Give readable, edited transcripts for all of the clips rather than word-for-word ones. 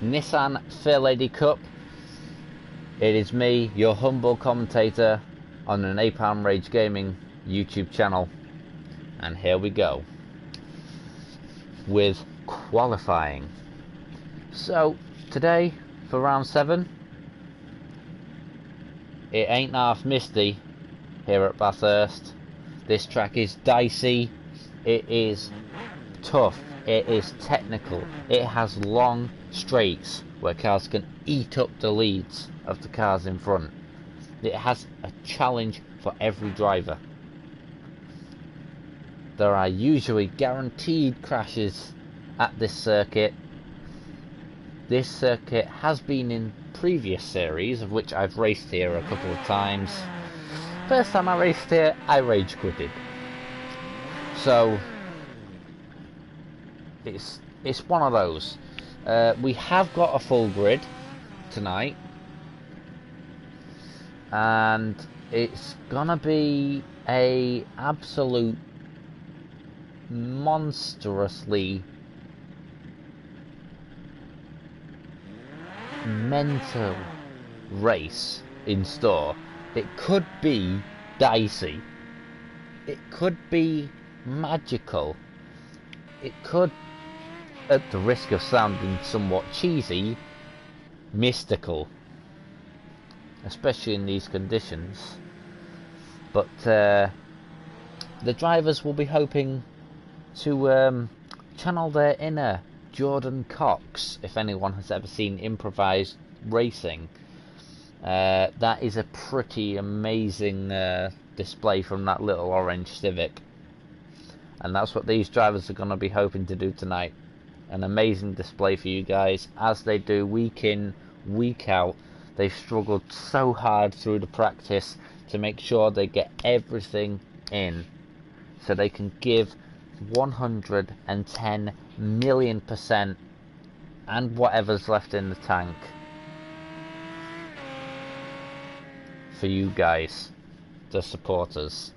Nissan Fairlady Cup. It is me, your humble commentator on an Napalm Rage Gaming YouTube channel, and here we go with qualifying. So today for round 7, it ain't half misty here at Bathurst. This track is dicey, it is tough, it is technical, it has long straights where cars can eat up the leads of the cars in front. It has a challenge for every driver. There are usually guaranteed crashes at this circuit. This circuit has been in previous series of which I've raced here a couple of times. First time I raced here, I rage quitted. So it's one of those. We have got a full grid tonight, and it's gonna be a absolute monstrously mental race in store. It could be dicey, it could be magical, it could, at the risk of sounding somewhat cheesy, mystical, especially in these conditions. But the drivers will be hoping to channel their inner Jordan Cox. If anyone has ever seen improvised racing, that is a pretty amazing display from that little orange Civic, and that's what these drivers are going to be hoping to do tonight. An amazing display for you guys, as they do week in, week out. They've struggled so hard through the practice to make sure they get everything in, so they can give 110 million% and whatever's left in the tank for you guys, the supporters,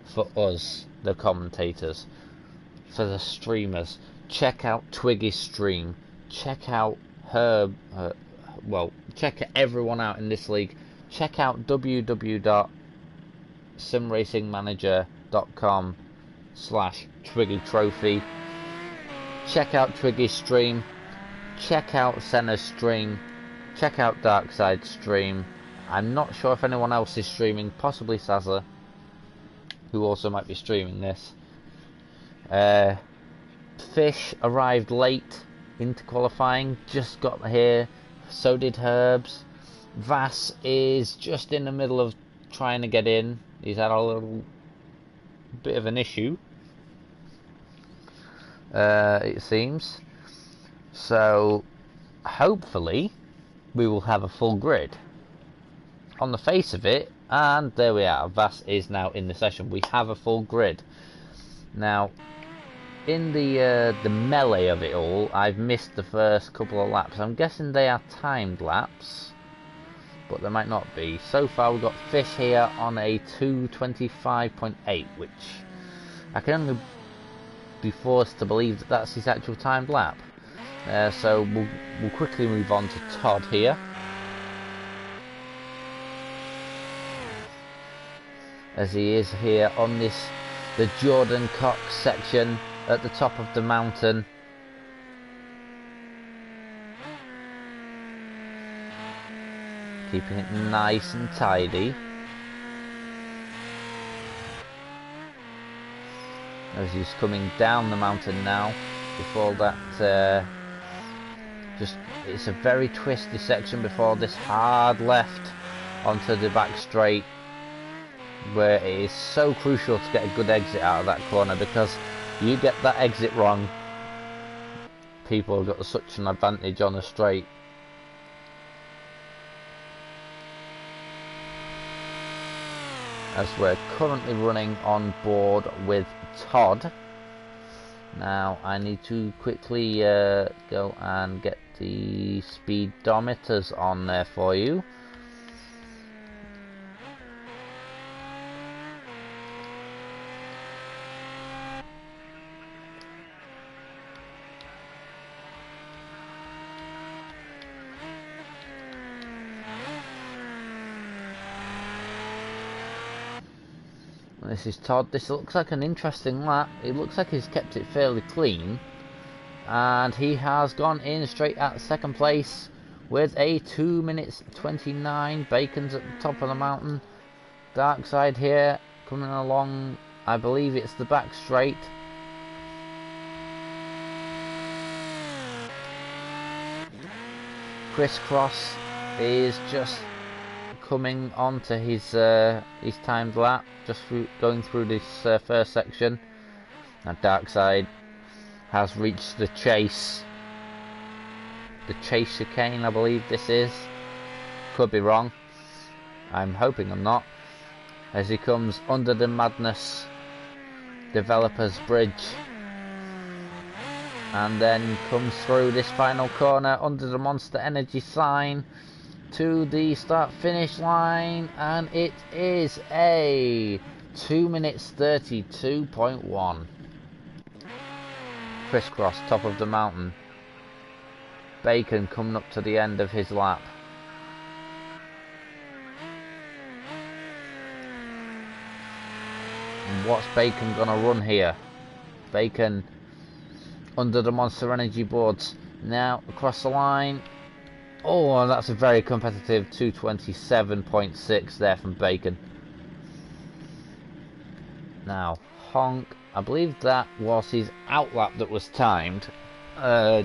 for us, the commentators, for the streamers. Check out Twiggy's stream, check out Herb, check everyone out in this league. Check out www.simracingmanager.com/Twiggy Trophy. Check out Twiggy's stream, check out Senna's stream, check out Darkside's stream. I'm not sure if anyone else is streaming, possibly Sazza, who also might be streaming this. Fish arrived late into qualifying, just got here, so did Herbs. Vass is just in the middle of trying to get in. He's had a little bit of an issue, it seems. So hopefully we will have a full grid on the face of it, and there we are. Vass is now in the session. We have a full grid now. In the melee of it all, I've missed the first couple of laps. I'm guessing they are timed laps, but they might not be. So far we've got Fish here on a 2:25.8, which I can only be forced to believe that that's his actual timed lap. So we'll quickly move on to Todd here. As he is here on the Jordan Cox section at the top of the mountain. Keeping it nice and tidy. As he's coming down the mountain now, before that, it's a very twisty section before this hard left onto the back straight, where it is so crucial to get a good exit out of that corner, because you get that exit wrong, people have got such an advantage on the straight. As we're currently running on board with Todd. Now I need to quickly go and get the speedometers on there for you. This is Todd. This looks like an interesting lap. It looks like he's kept it fairly clean. And he has gone in straight at second place with a 2 minutes 29. Bacon's at the top of the mountain. Dark side here coming along. I believe it's the back straight. Crisscross is just coming on to his timed lap, just going through this first section. And Darkside has reached the chase chicane, I believe this is. Could be wrong. I'm hoping I'm not. As he comes under the Madness Developers Bridge, and then comes through this final corner under the Monster Energy sign to the start finish line, and it is a 2 minutes 32.1. Crisscross top of the mountain. Bacon coming up to the end of his lap. And what's Bacon gonna run here? Bacon under the Monster Energy boards. Now across the line. Oh, that's a very competitive 227.6 there from Bacon. Now, Honk, I believe that was his outlap that was timed,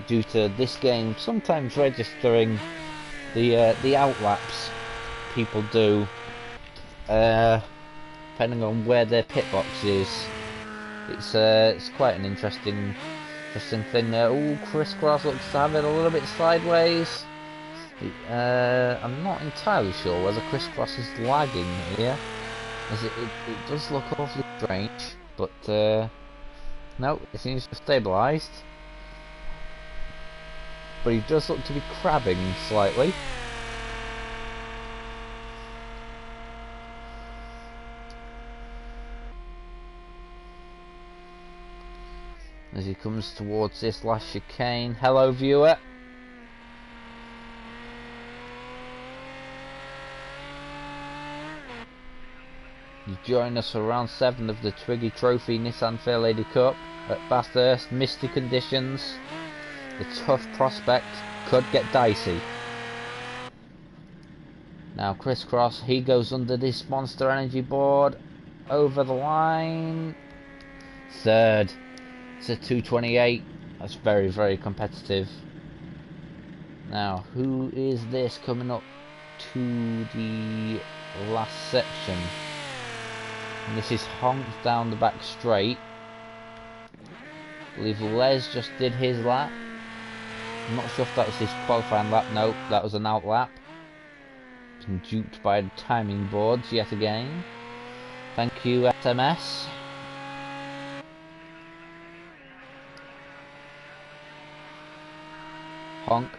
due to this game sometimes registering the outlaps people do, depending on where their pit box is. It's quite an interesting thing there. Oh, Crisscross looks to have it a little bit sideways. I'm not entirely sure whether Crisscross is lagging here, as it does look awfully strange, but no, it seems to have stabilised. But he does look to be crabbing slightly. As he comes towards this last chicane. Hello, viewer. You join us for round 7 of the Twiggy Trophy Nissan Fairlady Cup at Bathurst. Misty conditions. The tough prospect could get dicey. Now Crisscross, he goes under this Monster Energy board. Over the line. Third. It's a 228. That's very, very competitive. Now, who is this coming up to the last section? And this is Honk down the back straight. I believe Les just did his lap. I'm not sure if that was his qualifying lap. No, that was an out lap. Been duped by the timing boards yet again. Thank you, SMS. Honk.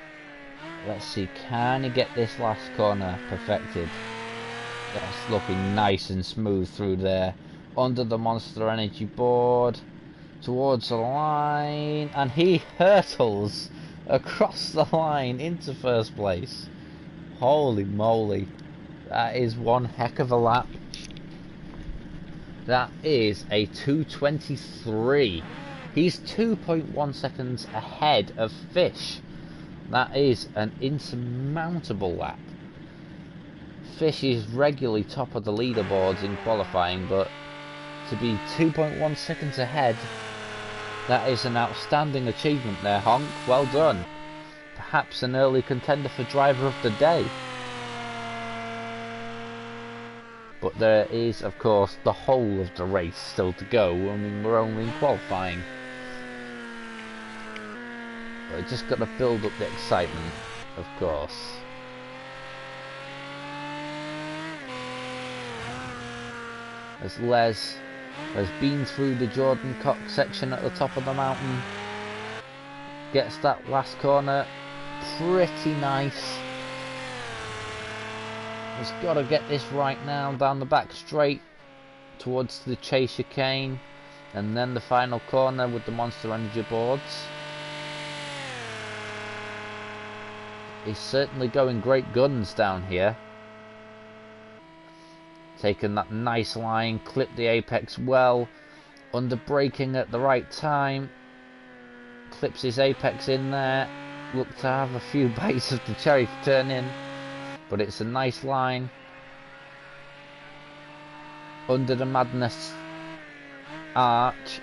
Let's see, can he get this last corner perfected? That's looking nice and smooth through there. Under the Monster Energy board. Towards the line. And he hurtles across the line into first place. Holy moly. That is one heck of a lap. That is a 2:23. He's 2.1 seconds ahead of Fish. That is an insurmountable lap. Fish is regularly top of the leaderboards in qualifying, but to be 2.1 seconds ahead, that is an outstanding achievement there, Honk. Well done. Perhaps an early contender for driver of the day. But there is, of course, the whole of the race still to go. I mean, we're only in qualifying. But just got to build up the excitement, of course. As Les has been through the Jordan Cox section at the top of the mountain, gets that last corner pretty nice. Has got to get this right now, down the back straight towards the chase chicane, and then the final corner with the Monster Energy boards. He's certainly going great guns down here. taken that nice line, clipped the apex well, under braking at the right time, clips his apex in there, looked to have a few bites of the cherry for turn in, but it's a nice line, under the madness arch,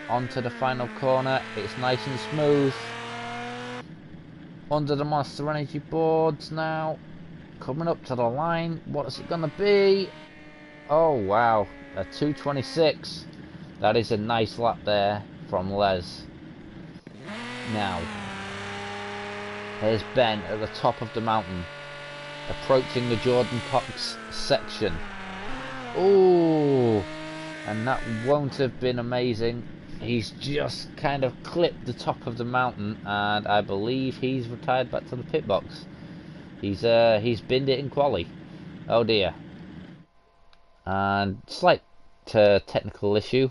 onto the final corner, it's nice and smooth, under the Monster Energy boards now, coming up to the line, what's it gonna be? Oh wow, a 2:26. That is a nice lap there from Les. Now, here's Ben at the top of the mountain, approaching the Jordan Cox section. Ooh, and that won't have been amazing. He's just kind of clipped the top of the mountain, and I believe he's retired back to the pit box. He's binned it in quali. Oh dear. And slight technical issue.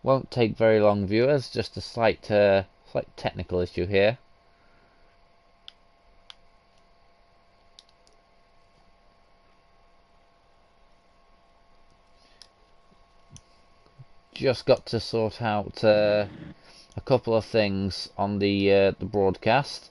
Won't take very long, viewers. Just a slight technical issue here. Just got to sort out a couple of things on the broadcast.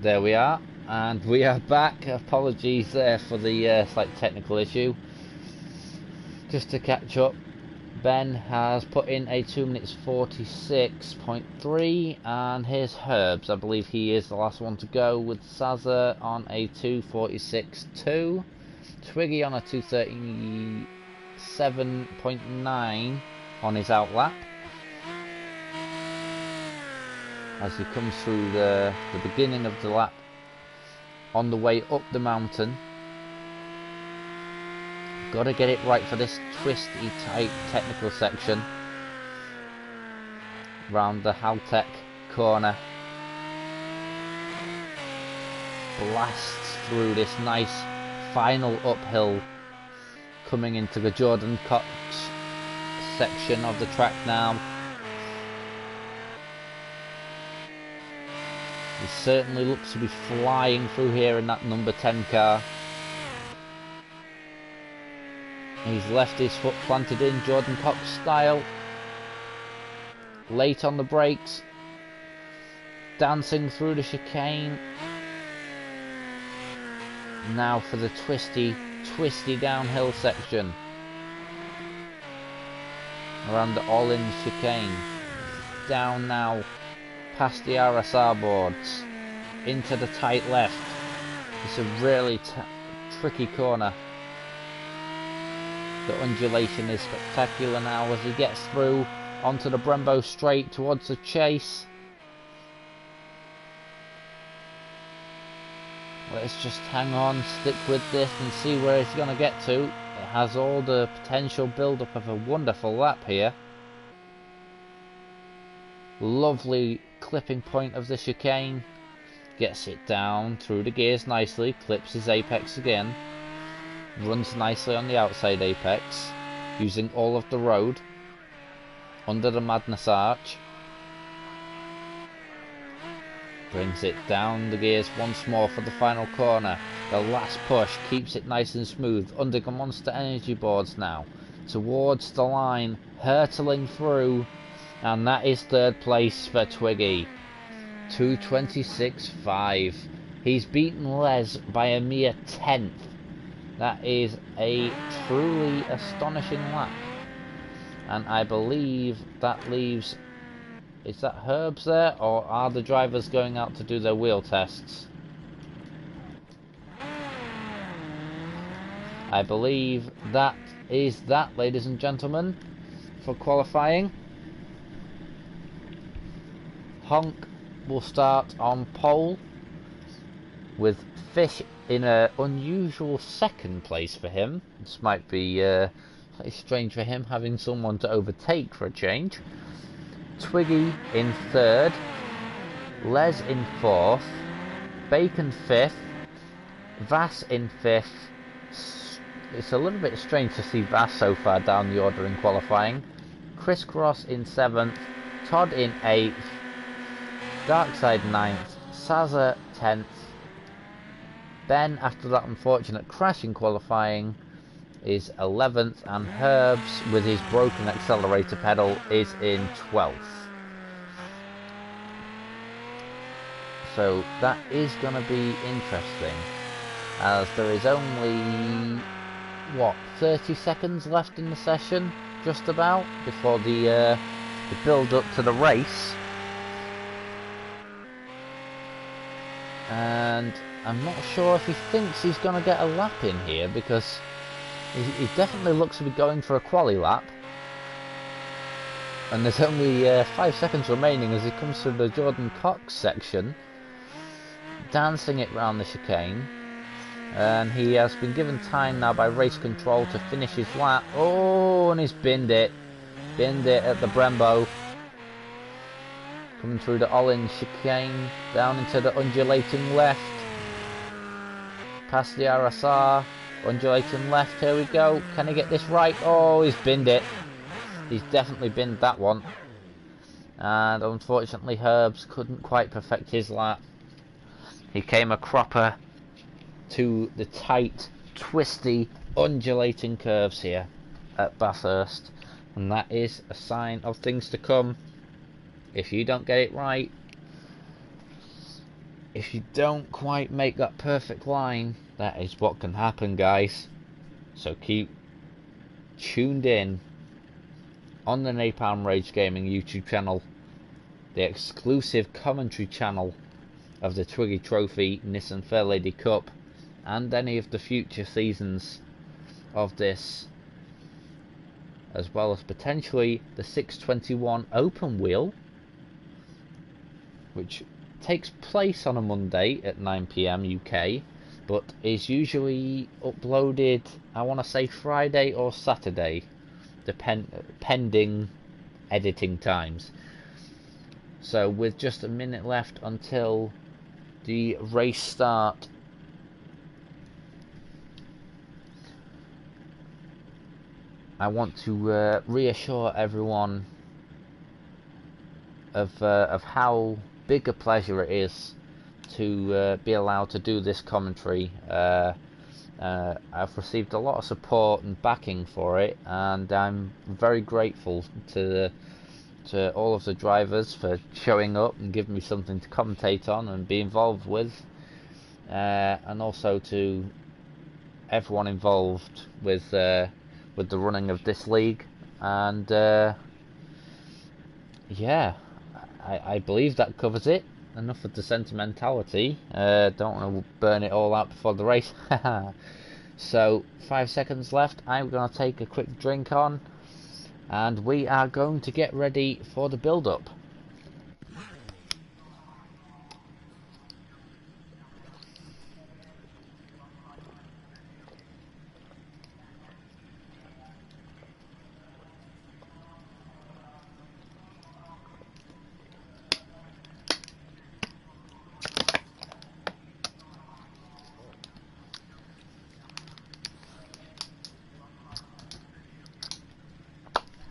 There we are, and we are back. Apologies there for the slight technical issue. Just to catch up, Ben has put in a 2 minutes 46.3, and here's Herbs. I believe he is the last one to go, with Saza on a 2:46.2, Twiggy on a 2:37.9 on his outlap. As he comes through the beginning of the lap on the way up the mountain. Got to get it right for this twisty tight technical section round the Haltech corner. Blasts through this nice final uphill, coming into the Jordan Cox section of the track now. He certainly looks to be flying through here in that number 10 car. He's left his foot planted in Jordan Cox style. Late on the brakes. Dancing through the chicane. Now for the twisty downhill section. Around the all-in chicane. Down now. Past the RSR boards, into the tight left. It's a really tricky corner. The undulation is spectacular now as he gets through onto the Brembo straight towards the chase. Let's just hang on, stick with this and see where it's going to get to. It has all the potential build-up of a wonderful lap here. Lovely clipping point of the chicane, gets it down through the gears nicely, clips his apex again, runs nicely on the outside apex, using all of the road, under the Madness Arch, brings it down the gears once more for the final corner. The last push keeps it nice and smooth, under the Monster Energy boards now, towards the line, hurtling through. And that is third place for Twiggy. 2:26.5. He's beaten Les by a mere 10th. That is a truly astonishing lap. And I believe that leaves... Is that Herbs there? Or are the drivers going out to do their wheel tests? I believe that is that, ladies and gentlemen, for qualifying. Honk will start on pole, with Fish in an unusual second place for him. This might be slightly strange for him, having someone to overtake for a change. Twiggy in third, Les in fourth, Bacon fifth, Vass in fifth. It's a little bit strange to see Vass so far down the order in qualifying. Crisscross in seventh, Todd in eighth, Darkside ninth, Sazza 10th. Ben, after that unfortunate crash in qualifying, is 11th, and Herbs, with his broken accelerator pedal, is in 12th. So that is going to be interesting, as there is only, what, 30 seconds left in the session, just about, before the build-up to the race. And I'm not sure if he thinks he's going to get a lap in here, because he definitely looks to be going for a quali lap. And there's only 5 seconds remaining as he comes through the Jordan Cox section, dancing it round the chicane. And he has been given time now by race control to finish his lap. Oh, and he's binned it. Binned it at the Brembo. Coming through the Ollin chicane, down into the undulating left. Past the RSR, undulating left, here we go. Can he get this right? Oh, he's binned it. He's definitely binned that one. And unfortunately, Herbs couldn't quite perfect his lap. He came a cropper to the tight, twisty, undulating curves here at Bathurst. And that is a sign of things to come. If you don't get it right, if you don't quite make that perfect line, that is what can happen, guys. So keep tuned in on the Napalm Rage Gaming YouTube channel, the exclusive commentary channel of the Twiggy Trophy Nissan Fairlady Cup, and any of the future seasons of this, as well as potentially the 621 open wheel, which takes place on a Monday at 9 PM UK, but is usually uploaded, I want to say Friday or Saturday, pending editing times. So with just a minute left until the race start, I want to reassure everyone of how big a pleasure it is to be allowed to do this commentary. I've received a lot of support and backing for it, and I'm very grateful to all of the drivers for showing up and giving me something to commentate on and be involved with, and also to everyone involved with the running of this league. And yeah, I believe that covers it. Enough of the sentimentality. Don't want to burn it all out before the race. So 5 seconds left. I'm going to take a quick drink on, and we are going to get ready for the build-up.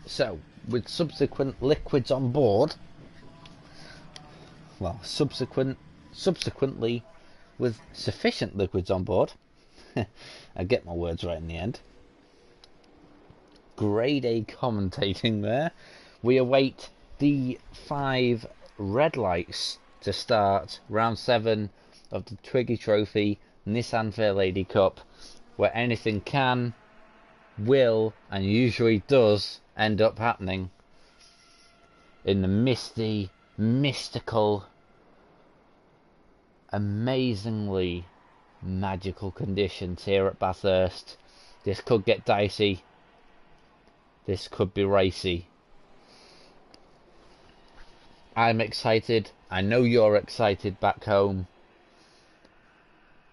So, with subsequent liquids on board, well, subsequently with sufficient liquids on board, I get my words right in the end. Grade A commentating there. We await the 5 red lights to start round 7 of the Twiggy Trophy Nissan Fairlady Cup, where anything can, will, and usually does end up happening in the misty, mystical, amazingly magical conditions here at Bathurst. This could get dicey. This could be racy. I'm excited. I know you're excited back home.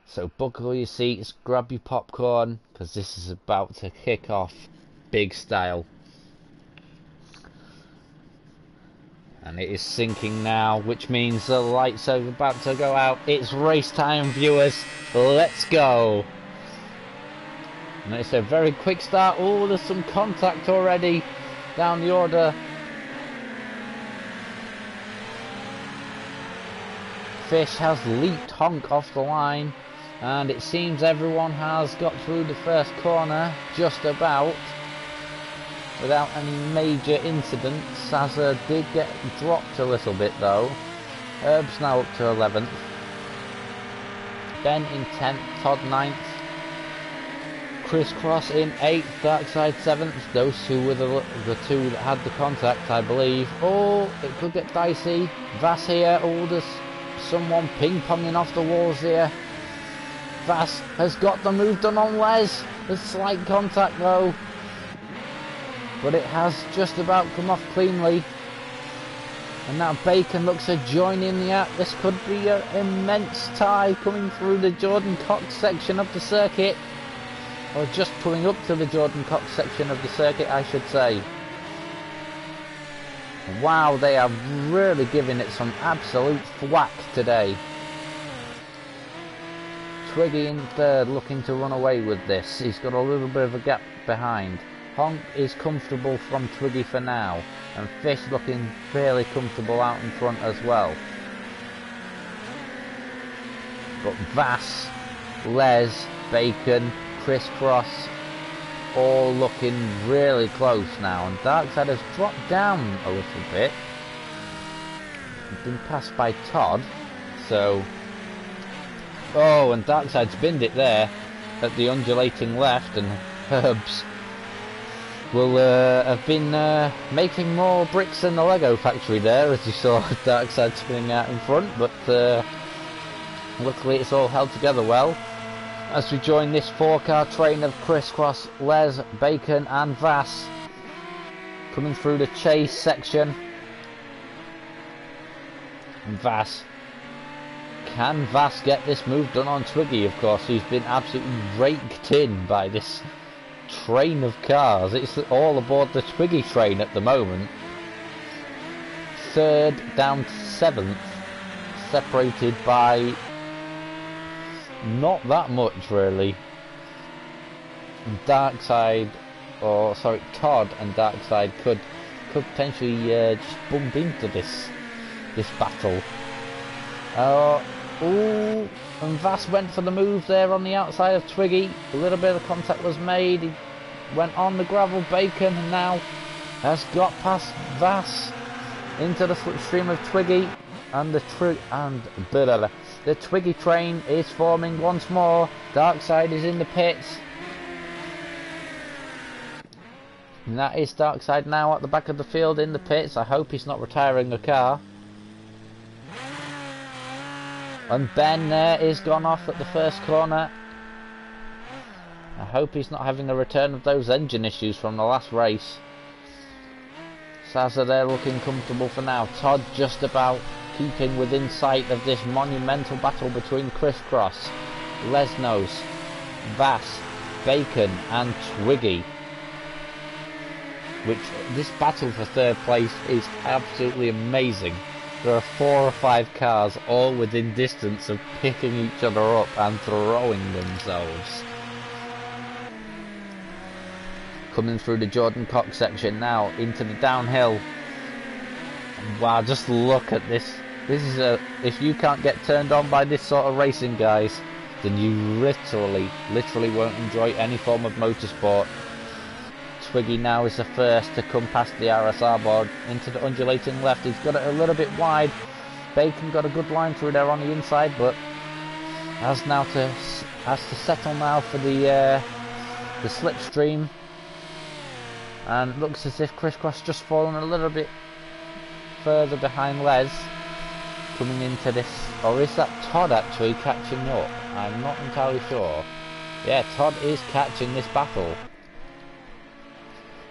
So buckle your seats, grab your popcorn, because this is about to kick off big style. And it is sinking now, which means the lights are about to go out. It's race time, viewers. Let's go. And it's a very quick start. Oh, there's some contact already down the order. Fish has leaped Honk off the line. And it seems everyone has got through the first corner just about without any major incidents. Sazza did get dropped a little bit though. Herb's now up to 11th. Ben in 10th, Todd 9th. Crisscross in 8th, Darkside 7th. Those two were the two that had the contact, I believe. Oh, it could get dicey. Vass here. Oh, there's someone ping-ponging off the walls here. Vass has got the move done on Les. There's slight contact though, but it has just about come off cleanly. And now Bacon looks to join in the act. This could be an immense tie coming through the Jordan Cox section of the circuit, or just pulling up to the Jordan Cox section of the circuit, I should say. Wow, they are really giving it some absolute thwack today. Twiggy in third, looking to run away with this. He's got a little bit of a gap behind. Honk is comfortable from Twiggy for now, and Fish looking fairly comfortable out in front as well. But Vass, Les, Bacon, Crisscross, all looking really close now, and Darkside has dropped down a little bit. He's been passed by Todd, so... Oh, and Darkside's binned it there at the undulating left, and Herbs will have been making more bricks in the Lego factory there, as you saw Darkside spinning out in front, but luckily it's all held together well. As we join this 4-car train of Crisscross, Les, Bacon and Vass coming through the chase section. And Vass. Can Vass get this move done on Twiggy? Of course, he's been absolutely raked in by this train of cars. It's all aboard the Twiggy train at the moment. Third down to 7th, separated by not that much really. Darkside, or sorry, Todd and Darkside could potentially just bump into this battle. Ooh, and Vass went for the move there on the outside of Twiggy. A little bit of contact was made. He went on the gravel. Bacon and now has got past Vass into the slipstream of Twiggy, and the Twiggy train is forming once more. Darkside is in the pits. And that is Darkside now at the back of the field in the pits. I hope he's not retiring a car. And Ben there is gone off at the first corner. I hope he's not having a return of those engine issues from the last race. Sazza there looking comfortable for now. Todd just about keeping within sight of this monumental battle between Crisscross, Lesnos, Vass, Bacon and Twiggy. Which, this battle for third place is absolutely amazing. There are 4 or 5 cars all within distance of picking each other up and throwing themselves. Coming through the Jordan Cox section now into the downhill. Wow, just look at this. This is if you can't get turned on by this sort of racing, guys, then you literally won't enjoy any form of motorsport. Twiggy now is the first to come past the RSR board into the undulating left. He's got it a little bit wide. Bacon got a good line through there on the inside, but has to settle now for the slipstream. And it looks as if Crisscross just fallen a little bit further behind Les coming into this. Or is that Todd actually catching up? I'm not entirely sure. Yeah, Todd is catching this battle.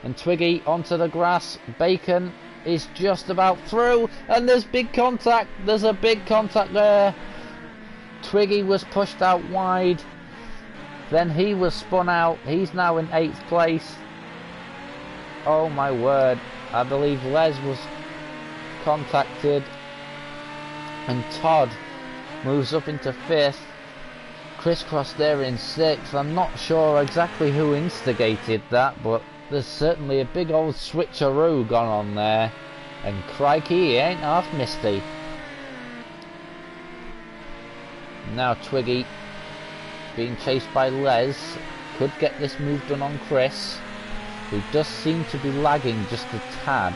And Twiggy onto the grass. Bacon is just about through, and there's big contact. There's a big contact there. Twiggy was pushed out wide. Then he was spun out. He's now in 8th place. Oh my word. I believe Les was contacted. And Todd moves up into 5th. Crisscross there in 6th. I'm not sure exactly who instigated that, but there's certainly a big old switcheroo gone on there. And Crikey, he ain't half misty. Now Twiggy, being chased by Les, could get this move done on Chris, who does seem to be lagging just a tad.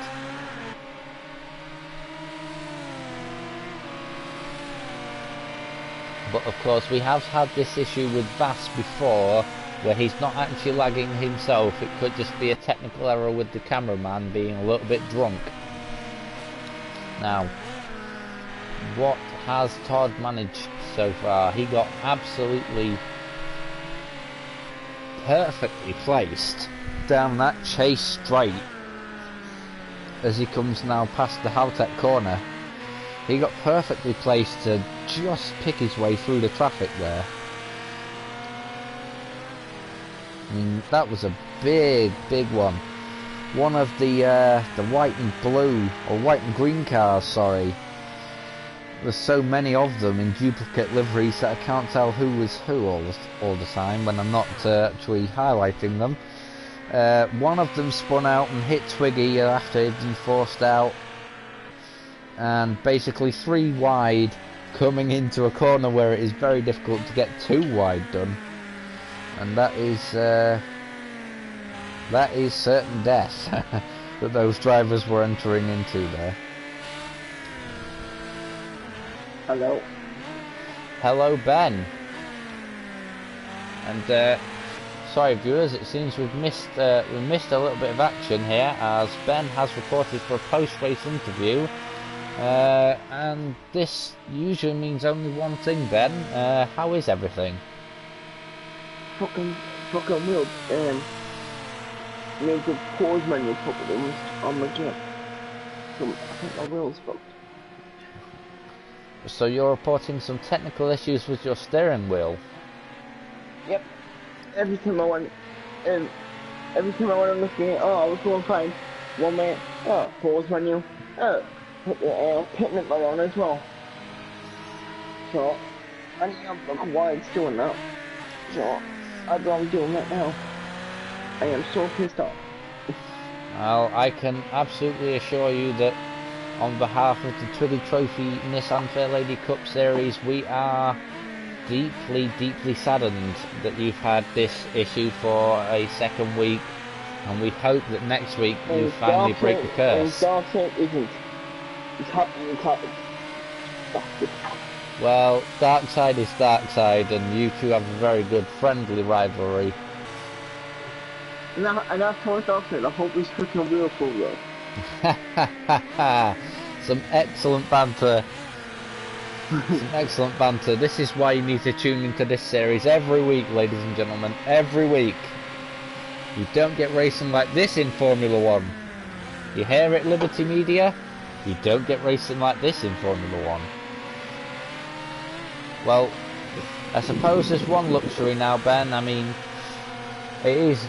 But of course we have had this issue with Vass before, where he's not actually lagging himself. It could just be a technical error with the cameraman being a little bit drunk. Now, what has Todd managed so far? He got absolutely perfectly placed down that chase straight as he comes now past the Haltech corner. He got perfectly placed to just pick his way through the traffic there. I mean, that was a big one. One of the white and blue, or white and green cars, sorry. There's so many of them in duplicate liveries that I can't tell who was who all the time when I'm not actually highlighting them. One of them spun out and hit Twiggy after he'd been forced out. And basically 3 wide, coming into a corner where it is very difficult to get 2 wide done. And that is certain death that those drivers were entering into there. Hello. Hello, Ben. And sorry, viewers, it seems we've missed a little bit of action here, as Ben has reported for a post-race interview. And this usually means only one thing, Ben. How is everything? Fucking wheels. Made the pause menu problems on the kit. So I think my wheels fucked. So you're reporting some technical issues with your steering wheel? Yep. Every time I went on the screen, I was going fine. 1 minute, pause menu, hit the pit button on as well. So I need to look why it's doing that. So I'd rather doing that now. I am so pissed off. Well, I can absolutely assure you that on behalf of the Twiggy Trophy Nissan Fairlady Cup Series, we are deeply saddened that you've had this issue for a second week, and we hope that next week you finally break the curse. Isn't. It's happening. Well, dark side is dark side, and you two have a very good friendly rivalry. And I told Darkseid, I hope he's cooking a wheel full though. Some excellent banter. Some excellent banter. This is why you need to tune into this series every week, ladies and gentlemen. Every week. You don't get racing like this in Formula 1. You hear it, Liberty Media? You don't get racing like this in Formula 1. Well, I suppose there's one luxury now, Ben. I mean, it is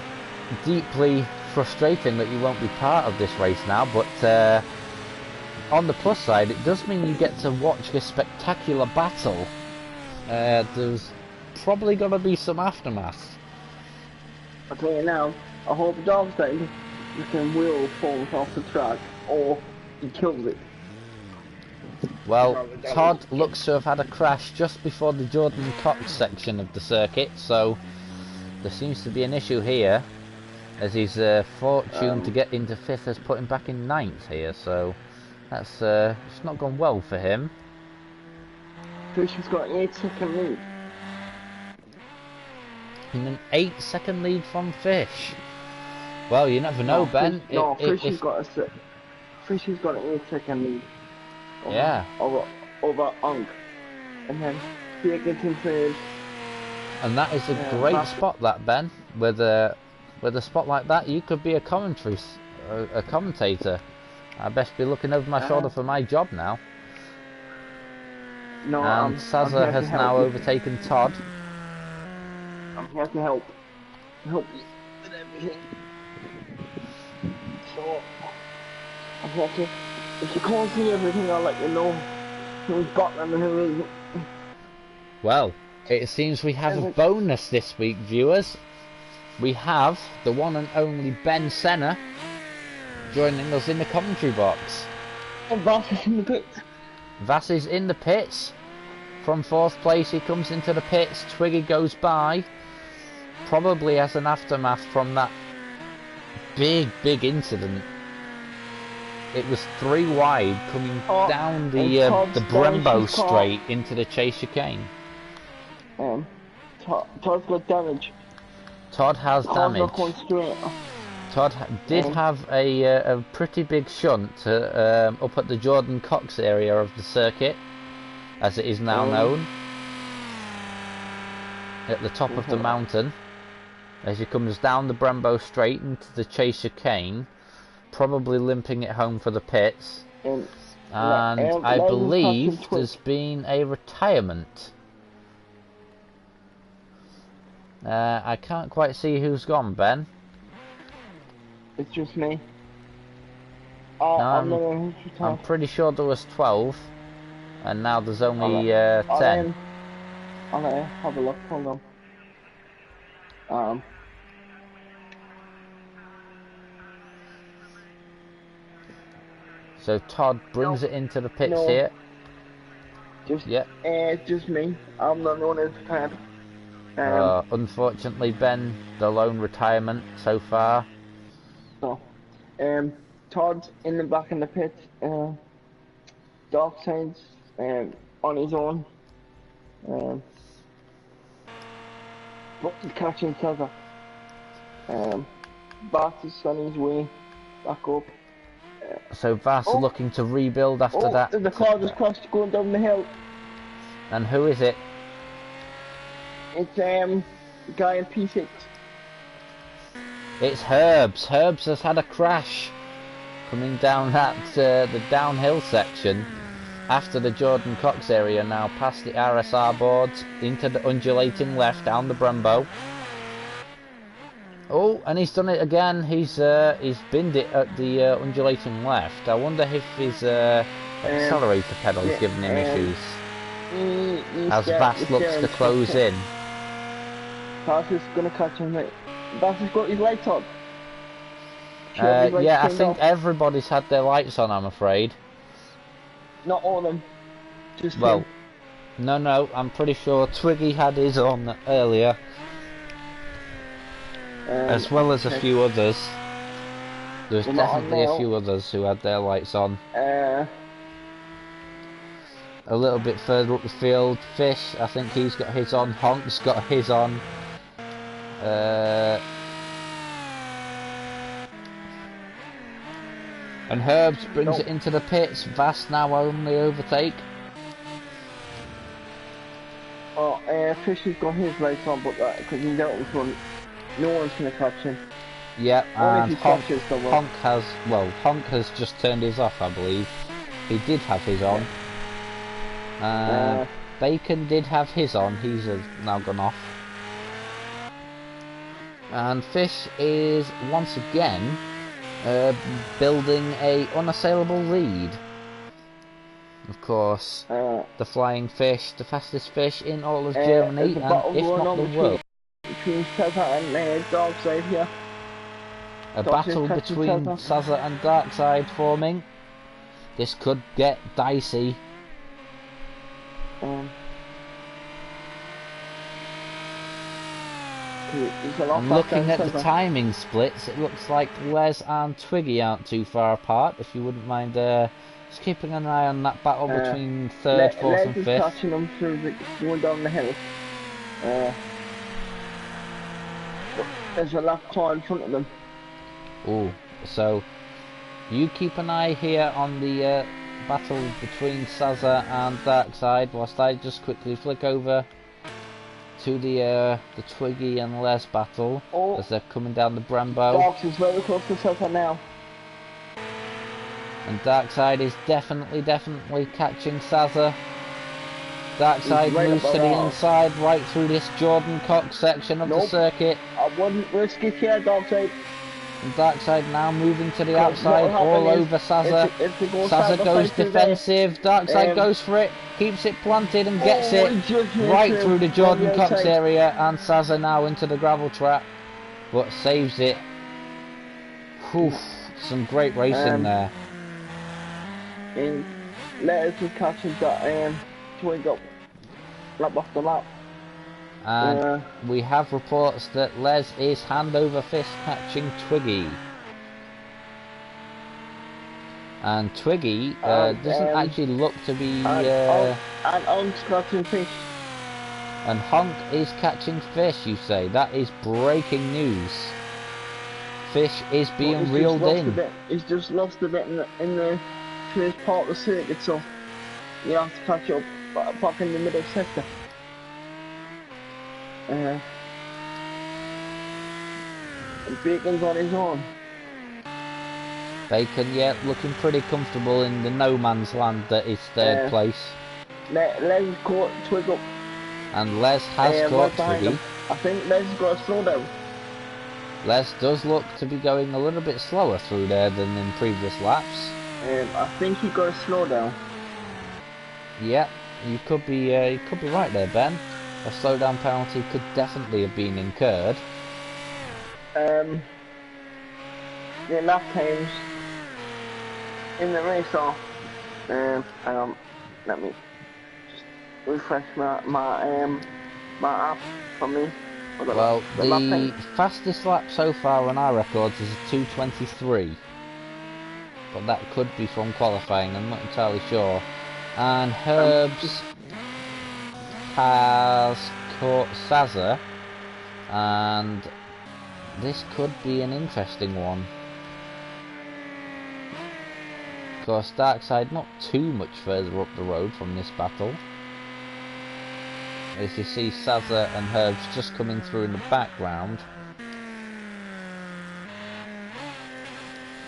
deeply frustrating that you won't be part of this race now, but on the plus side, it does mean you get to watch this spectacular battle. There's probably going to be some aftermath. I'll tell you now, I hope Darkseid can wheel falls off the track or he kills it. Well, Todd looks to have had a crash just before the Jordan Cox section of the circuit, so there seems to be an issue here, as his fortune to get into 5th has put him back in 9th here, so that's it's not gone well for him. Fish has got an 8-second lead. In an 8-second lead from Fish. Well, you never know, Ben. Fish has got an 8-second lead. Over Unk. And then Spear gets in 3rd. And that is a great spot, that, Ben. With a spot like that, you could be a commentator. I best be looking over my shoulder for my job now. No, And I'm Saza here to has help now you. overtaken Todd. I'm here to help you with everything. So, I'm here to, if you can't see everything, I'll let you know who's got them and who isn't. Well, it seems we have a bonus this week, viewers. We have the one and only Ben Senna joining us in the commentary box. And Vass is in the pits. Vass is in the pits. From 4th place he comes into the pits. Twiggy goes by. Probably as an aftermath from that big incident. It was 3 wide coming down the Brembo straight into the chase chicane. Todd's got damage. Todd has damage. Todd did have a pretty big shunt up at the Jordan Cox area of the circuit, as it is now known, at the top of the mountain, as he comes down the Brembo straight into the chase chicane, probably limping it home for the pits. And I believe there's been a retirement. I can't quite see who's gone, Ben. It's just me. I'm pretty sure there was 12, and now there's only 10. I'll have a look. Hold on. So Todd brings it into the pits here. It's just me. I'm the one who's retired. Unfortunately, Ben, the lone retirement so far. Todd's in the back in the pit. Darkside's on his own. But he's catching Saza. Vass is on his way back up. So Vass looking to rebuild after that. The car just crashed going down the hill. And who is it? It's the guy in P6. It's Herbs. Herbs has had a crash coming down that the downhill section after the Jordan Cox area, now past the RSR boards into the undulating left down the Brembo. Oh, and he's done it again. He's binned it at the undulating left. I wonder if his accelerator pedal is giving him issues. As Vass looks to close in. Vass is gonna catch him. Vass has got his lights on. Yeah, I think everybody's had their lights on, I'm afraid. Not all of them. Just well, him. No, I'm pretty sure Twiggy had his on earlier. As well as a few others. There's definitely a few others who had their lights on. A little bit further up the field, Fish, I think he's got his on. Honk's got his on. And Herbs brings it into the pits. Vass now only overtake. Fish has got his lights on, but because he's out in front, no one's going to catch him. Yeah, and Honk has just turned his off, I believe. He did have his on. Bacon did have his on, he's now gone off. And Fish is once again building a unassailable lead. Of course, the flying fish, the fastest fish in all of Germany, and if not the world. Between Saza and Darkside here. A battle between Saza and Darkside forming. This could get dicey. And looking at the timing splits, it looks like Les and Twiggy aren't too far apart. If you wouldn't mind just keeping an eye on that battle between third, fourth, and fifth. Les is catching them through going down the hill. There's a lap car in front of them. Oh, so you keep an eye here on the battle between Saza and Darkside, whilst I just quickly flick over to the Twiggy and Les battle as they're coming down the Brembo. Darks is very close to Saza now. And Darkside is definitely catching Sazza. Darkside right moves to above the ours. inside, right through this Jordan Cox section of the Nope. circuit. I wouldn't risk it here, Darkside. And Darkside now moving to the 'Cause outside, what'll all happen is, over Sazza. if they go Sazza side by goes side through there, defensive, Darkside goes for it, keeps it planted and gets it he just right missed through the him on Jordan the Cox outside. area, and Sazza now into the gravel trap, but saves it. Whew, some great racing there. And Letters was catching that Twig up lap after lap. And we have reports that Les is hand over fist catching Twiggy. And Twiggy doesn't actually look to be... and Onk's catching fish. And Honk is catching fish, you say? That is breaking news. Fish is being reeled in. He's just lost a bit in the first part of the circuit, so you have to catch up back in the middle sector. And Bacon's on his own. Bacon, yeah, looking pretty comfortable in the no man's land that is third place. Les caught Twig up. And Les has caught Twiggy. I think Les has got a slow down. Les does look to be going a little bit slower through there than in previous laps. I think he got a slow down. Yeah, you could be right there, Ben. A slowdown penalty could definitely have been incurred. The lap times in the race off. Hang on, let me just refresh my app for me. Well, the fastest lap so far on our records is a 2:23, but that could be from qualifying. I'm not entirely sure. And Herbs has caught Sazza, and this could be an interesting one. Of course, Darkside not too much further up the road from this battle. As you see Sazza and Herbs just coming through in the background.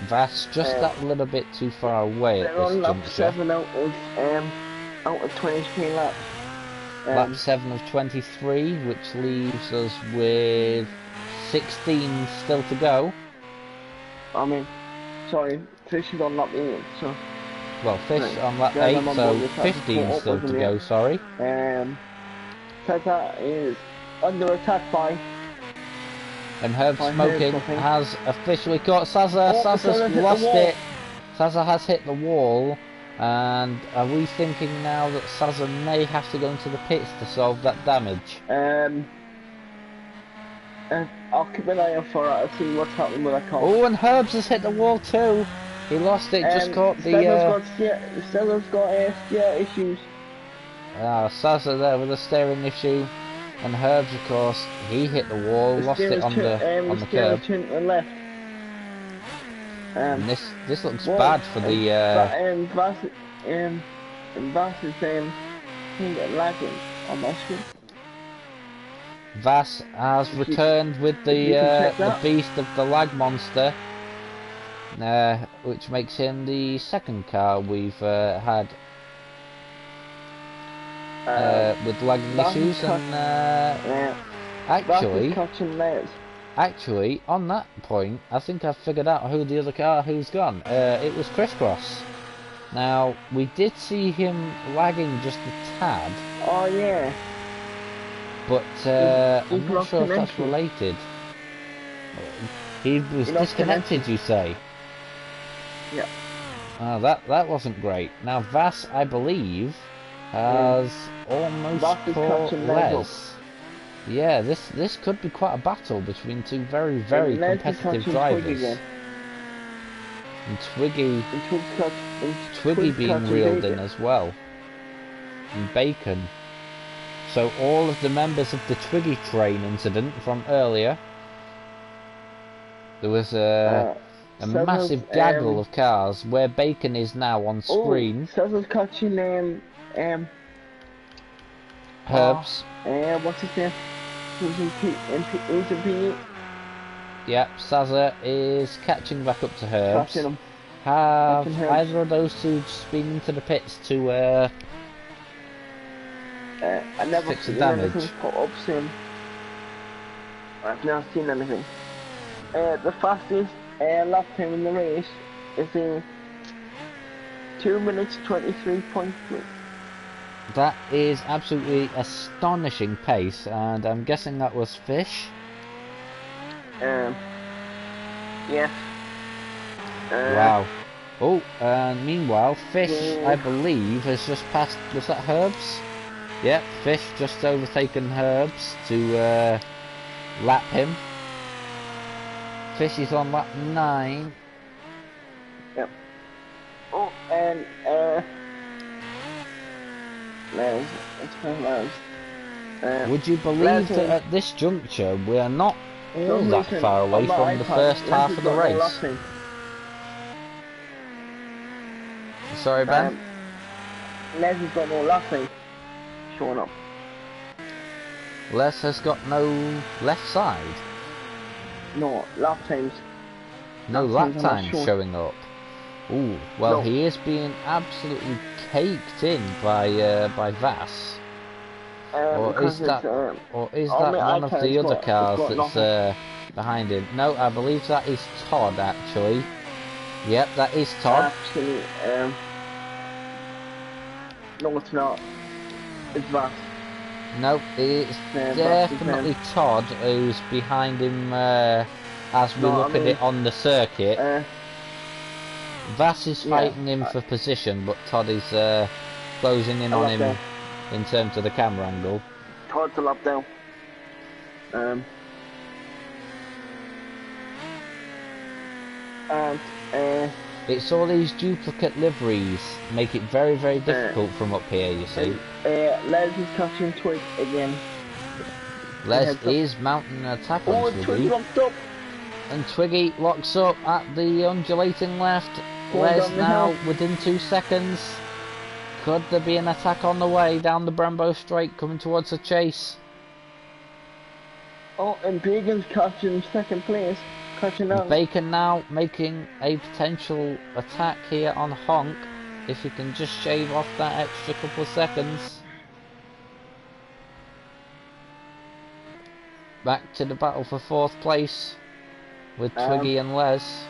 Vass just that little bit too far away at this lap juncture. 7 out of 23 laps. Lap 7 of 23, which leaves us with 16 still to go. I mean, sorry, Fish is on lap 8, so... Well, Fish right. on lap Yeah, 8, so 15 still to go, sorry. Tata is under attack by... And Herb Smoking has officially caught Sazza. Oh, Sazza's lost it. Sazza has hit the wall. And are we thinking now that Sazza may have to go into the pits to solve that damage? I'll keep an eye out for it and see what's happening with that car. Oh, and Herbs has hit the wall too. He lost it, just caught the... Stella's got steer issues. Sazza there with a steering issue. And Herbs, of course, he hit the wall, lost it on the curb. To the left. And this looks bad for the... Vass is lagging on my screen. Vass has returned with the beast of the lag monster, which makes him the second car we've had with lagging issues. And actually, on that point, I think I've figured out who the other car who's gone. It was Crisscross. Now, we did see him lagging just a tad. Oh yeah. But I'm not sure if that's related. He was disconnected, you say? Yeah. Oh, that wasn't great. Now Vass, I believe, has almost caught Les. Yeah, this could be quite a battle between two very competitive drivers. And Twiggy being reeled in as well. And Bacon. So all of the members of the Twiggy train incident from earlier, there was a massive gaggle of cars where Bacon is now on screen. Sazza's catching Herbs. What's his name? Who's in P8? Yep, Sazza is catching back up to Herbs. Have Catching either of those two just been into the pits to I never fix the seen damage? anything put up soon. I've never seen anything. The fastest lap time in the race is in 2 minutes 23.3. That is absolutely astonishing pace, and I'm guessing that was Fish. Yes. Wow. Oh, and meanwhile, Fish, Yeah. I believe, has just passed. Was that Herbs? Yep, Fish just overtaken Herbs to lap him. Fish is on lap 9. Yep. Oh, and it's my Les. Would you believe that at this juncture we are not all that listen, far away on my from the iPad, first Les half has of the got no lap race? time. Sorry, Ben? Les has got no lap time showing up. Les has got no left side. No, lap times. No lap times are not time shown. showing up. Ooh, well, No. he is being absolutely caked in by Vass. Or Because is that it's, one my of iPad's the other got- cars it's got that's behind him? No, I believe that is Todd actually. Yep, that is Todd. Actually, no, it's not. It's Vass. No, it's Yeah, definitely Todd who's behind him as we No, look I at mean, it on the circuit. Vass is yeah, fighting him for position, but Todd is closing in a on lap him down. in terms of the camera angle. Todd's a lap down. And It's all these duplicate liveries make it very, very difficult from up here, you see. Les is catching Twig again. Les heads up. is mounting an attack Oh, on Twig Twiggy, locked up. and Twiggy locks up at the undulating left. Going Les down the now hill. within 2 seconds. Could there be an attack on the way down the Brembo straight coming towards the chase? Oh, and Bacon's catching second place. Catching on. Bacon now making a potential attack here on Honk, if he can just shave off that extra couple of seconds. Back to the battle for 4th place with Twiggy and Les.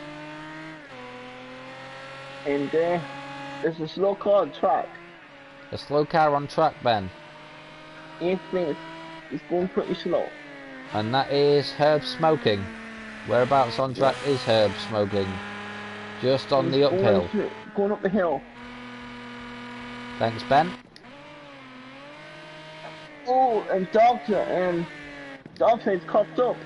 And there's a slow car on track. A slow car on track, Ben. 8th place. He's going pretty slow. And that is Herb Smoking. Whereabouts on track is Herb Smoking? Just on the uphill. Going up the hill. Thanks, Ben. Oh, and Darkside's cocked up.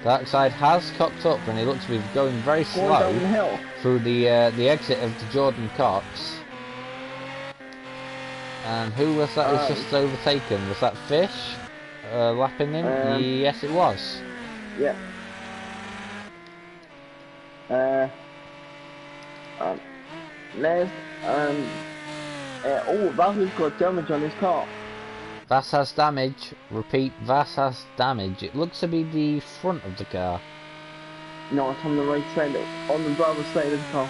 Darkside has cocked up and he looks to be going very Going down the slow hill. through the exit of the Jordan Cox. And who was that who's just overtaken? Was that Fish? Lapping him? Yes, it was. Yeah. Les Vass has got damage on his car. Vass has damage. Repeat, Vass has damage. It looks to be the front of the car. No, it's on the right side, on the driver's side of the car.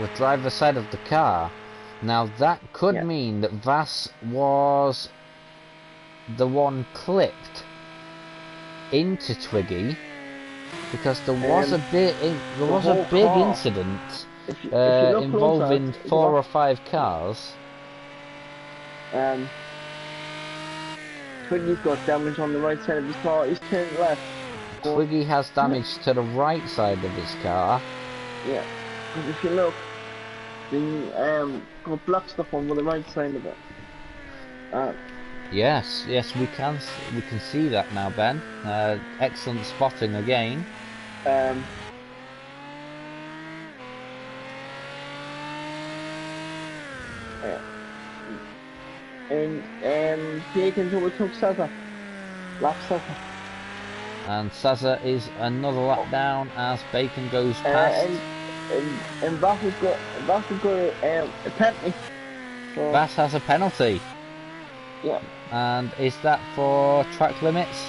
The driver's side of the car. Now that could mean that Vass was the one clipped into Twiggy, because there was a big incident If you look involving closer, 4 or 5 cars. Twiggy's got damage on the right side of his car. He's turned left. Twiggy has damage to the right side of his car. Yeah, because if you look, the got black stuff on the right side of it. Yes, we can see that now, Ben. Excellent spotting again. And Bacon's overtook Saza. Lap Saza. And Saza is another lap down as Bacon goes past. And Vass has got a penalty. So, Vass has a penalty. yeah. And is that for track limits?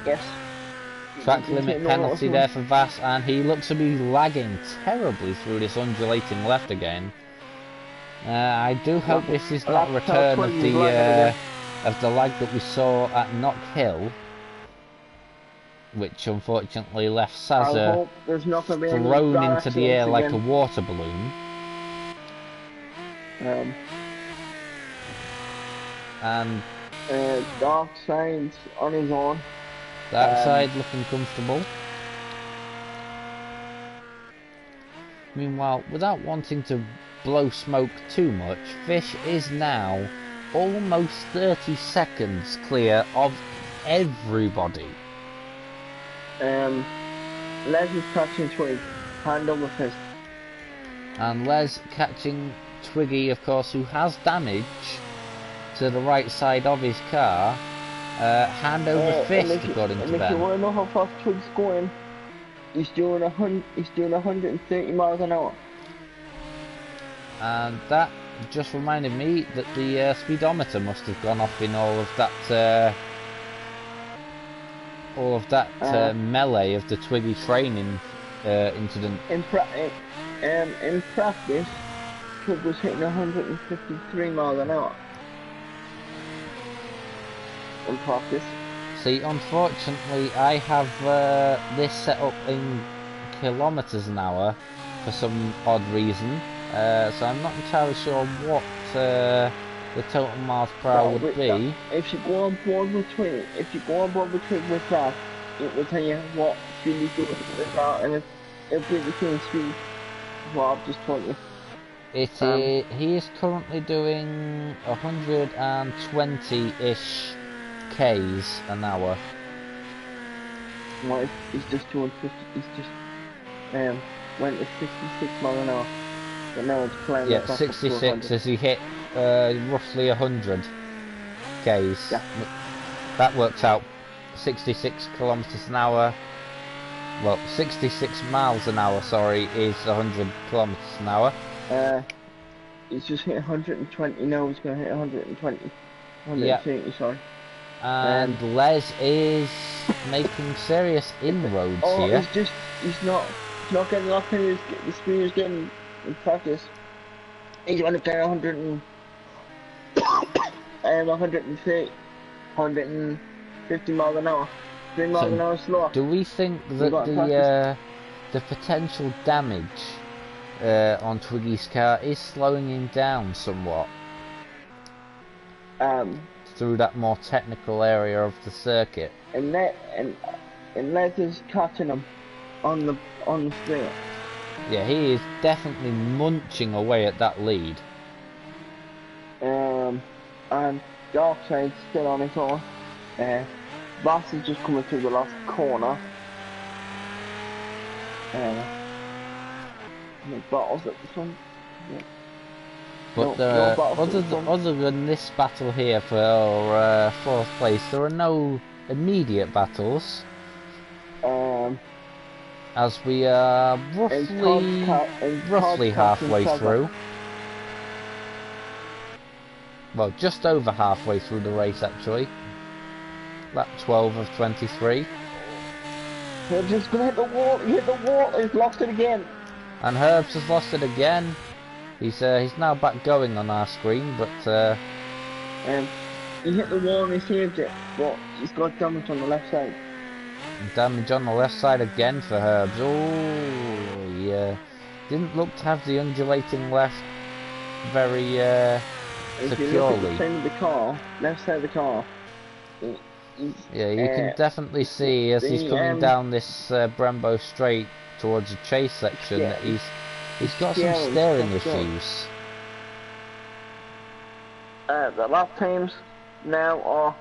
Yes. Track limit penalty there for Vass, and he looks to be lagging terribly through this undulating left again. I do hope this is not a return of the lag that we saw at Knock Hill, which unfortunately left Sazza thrown into the air like a water balloon. And Dark Side's on his own. Dark Side looking comfortable. Meanwhile, without wanting to blow smoke too much, Fish is now almost 30 seconds clear of everybody. Les is catching Twig, hand over fist. And Les catching Twiggy, of course, who has damage to the right side of his car. Hand over fist, according to Ben. And if you want to know how fast Twig's going, he's doing 130 miles an hour. And that just reminded me that the speedometer must have gone off in all of that melee of the Twiggy training incident. In practice, Twig was hitting 153 miles an hour. In practice. See, unfortunately, I have this set up in kilometers an hour for some odd reason. So I'm not entirely sure what the total miles per hour would be. If you go on board with Twig, with that, it will tell you what speed he's doing with that, and it'll be the same speed. What I've just told you. He is currently doing 120-ish k's an hour. Well, he's just doing 50. He's just went to 66 miles an hour. But now it's playing. Yeah, 66 as he hit roughly 100 k's. Yeah. That works out 66 kilometers an hour. Well, 66 miles an hour, sorry, is 100 kilometers an hour. He's just hit 120 now, he's going to hit 120. 130, yep. Sorry. And Les is making serious inroads here. He's not getting locked in, the speed is getting in practice. He's going to get 150 miles an hour. 3 miles an hour slower. Do we think that the potential damage on Twiggy's car is slowing him down somewhat? Through that more technical area of the circuit. And Les is catching him on the straight. Yeah, he is definitely munching away at that lead. And Darkside's still on his own. Vass is just coming through the last corner. Battles at the front. Yeah. But other than this battle here for fourth place, there are no immediate battles. As we are roughly halfway through. Well, just over halfway through the race actually. Lap 12 of 23. He's just gonna hit the wall. He hit the wall. He's lost it again. And Herbs has lost it again. He's now back going on our screen, but he hit the wall and he saved it, but he's got damage on the left side. Damage on the left side again for Herbs. Oh, yeah. Didn't look to have the undulating left very securely. If you look at the side of the car, left side of the car. Yeah, you can definitely see as he's coming down this Brembo straight towards the chase section that he's got some steering issues. The lap times now are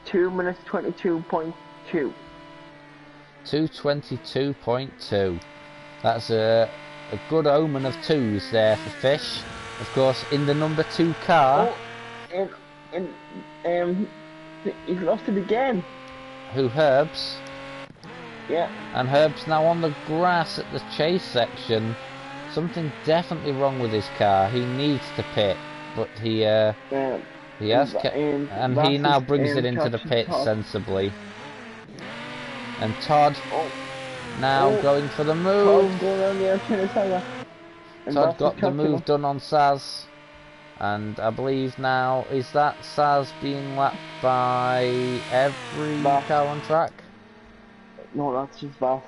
2 minutes 22.2. 2:22.2. That's a good omen of twos there for Fish. Of course, in the number 2 car. Oh, he's lost it again. Who, Herbs? Yeah. And Herbs now on the grass at the chase section. Something definitely wrong with his car. He needs to pit, but he has kept, and he now brings it into the pit sensibly. And Todd now going for the move. Todd's going on the outside of Saza. And Todd Vass got is the catching move him. done on Saz. And I believe now, is that Saz being lapped by every Vass. car on track? No, that's just Vass.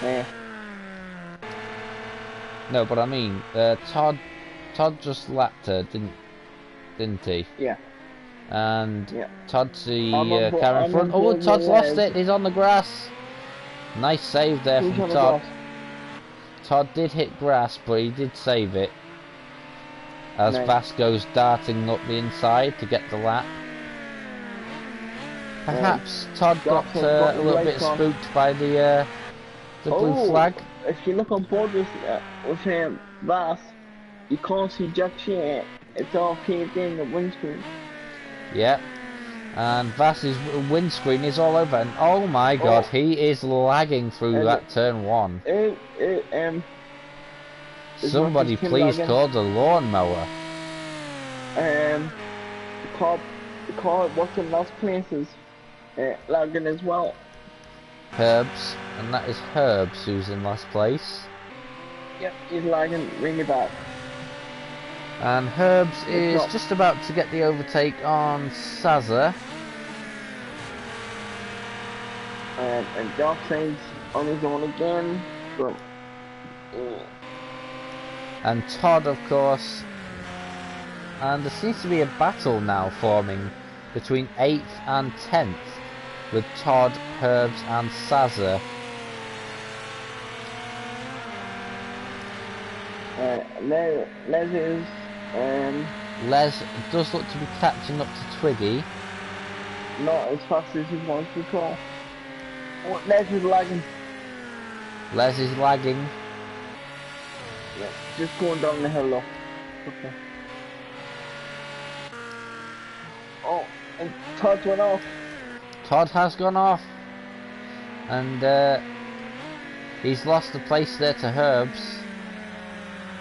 Yeah. No, but I mean, Todd just lapped her, didn't he? Yeah. And Yeah. Todd's the I'm car in on front. Oh, board Todd's with lost Les. it. He's on the grass. Nice save there Who's from on the Todd. grass? Todd did hit grass, but he did save it. As Nice. Vass goes darting up the inside to get the lap. Perhaps Todd got got a his little bit lights on. spooked by the blue flag. If you look on board with Vass, you can't see jack shit. It's all caved in the windscreen. Yep. And Vass's windscreen is all over. And oh my god, he is lagging through that turn 1. Somebody please call the lawnmower. The car was in last places, lagging as well. Herbs, and that is Herbs who's in last place. Yep, he's lagging really bad. And Herbs is just about to get the overtake on Saza. And Darkseid's on his own again. But, and Todd, of course. And there seems to be a battle now forming between 8th and 10th, with Todd, Herbs and Saza. Les does look to be catching up to Twiggy. Not as fast as he wants to go. Oh, Les is lagging. Les is lagging. Yeah, just going down the hill though. Okay. Oh, and Todd went off. Todd has gone off. And he's lost the place there to Herbs.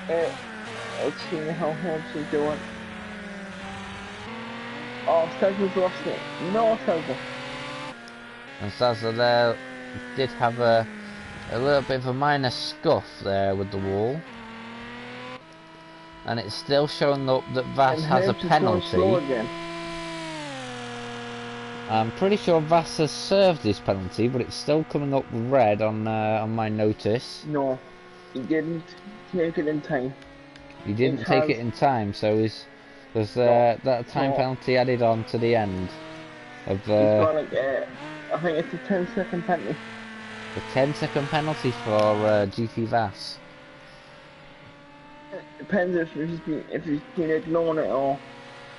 Let's see how Herbs is doing. Oh, Saza's lost it. No, Saza. And Saza there did have a little bit of a minor scuff there with the wall. And it's still showing up that Vass has a penalty. I'm pretty sure Vass has served this penalty, but it's still coming up red on my notice. No, he didn't take it in time. He didn't take it in time, so was that time penalty added on to the end of He's got like, I think it's a 10-second penalty. A 10-second penalty for GT Vass. It depends if he's been ignoring it or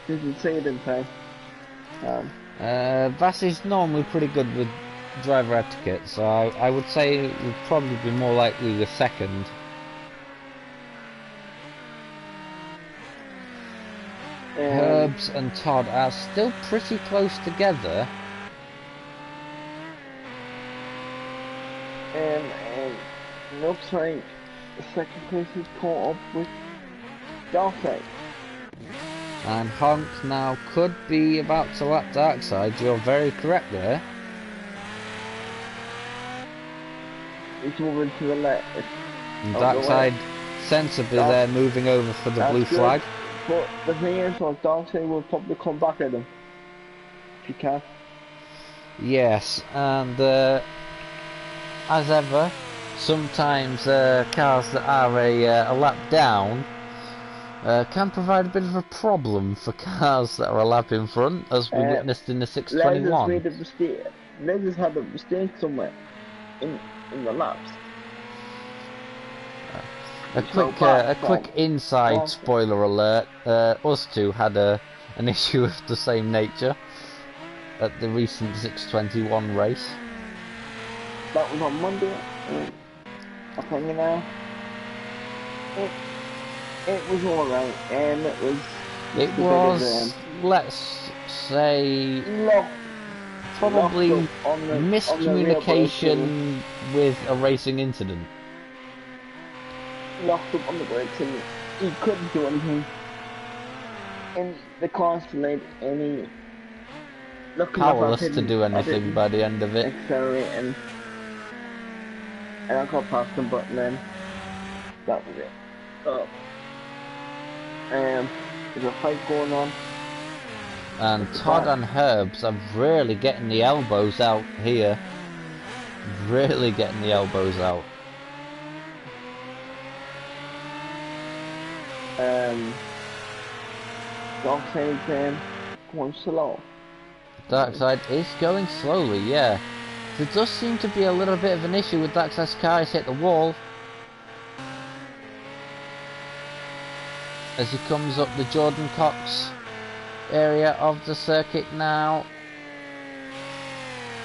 didn't say it in time. Vass is normally pretty good with driver etiquette, so I would say it would probably be more likely the second. Herbs and Todd are still pretty close together. And looks like the second place is caught up with Darkseid. And Honk now could be about to lap Darkseid. You're very correct there. He's moving to the left. And Darkseid sensibly there moving over for the blue flag. But the thing is, Darkseid will probably come back at him. If you can. Yes, and as ever, sometimes cars that are a lap down can provide a bit of a problem for cars that are a lap in front, as we witnessed in the 621. Les has had a mistake somewhere in the laps. A quick inside spoiler alert. Us two had an issue of the same nature at the recent 621 race. That was on Monday. I think now. It was alright, and it was. Let's say, probably miscommunication with a racing incident. Locked up on the brakes, and he couldn't do anything. And the cars delayed any looking up, powerless to do anything by the end of it. Accelerating, and I got past the button then. That was it. Oh. There's a fight going on. And Todd and Herbs are really getting the elbows out here. Really getting the elbows out. Darkseid's going slow. Darkseid is going slowly, yeah. There does seem to be a little bit of an issue with Darkseid's car. He's hit the wall. As he comes up the Jordan Cox area of the circuit now.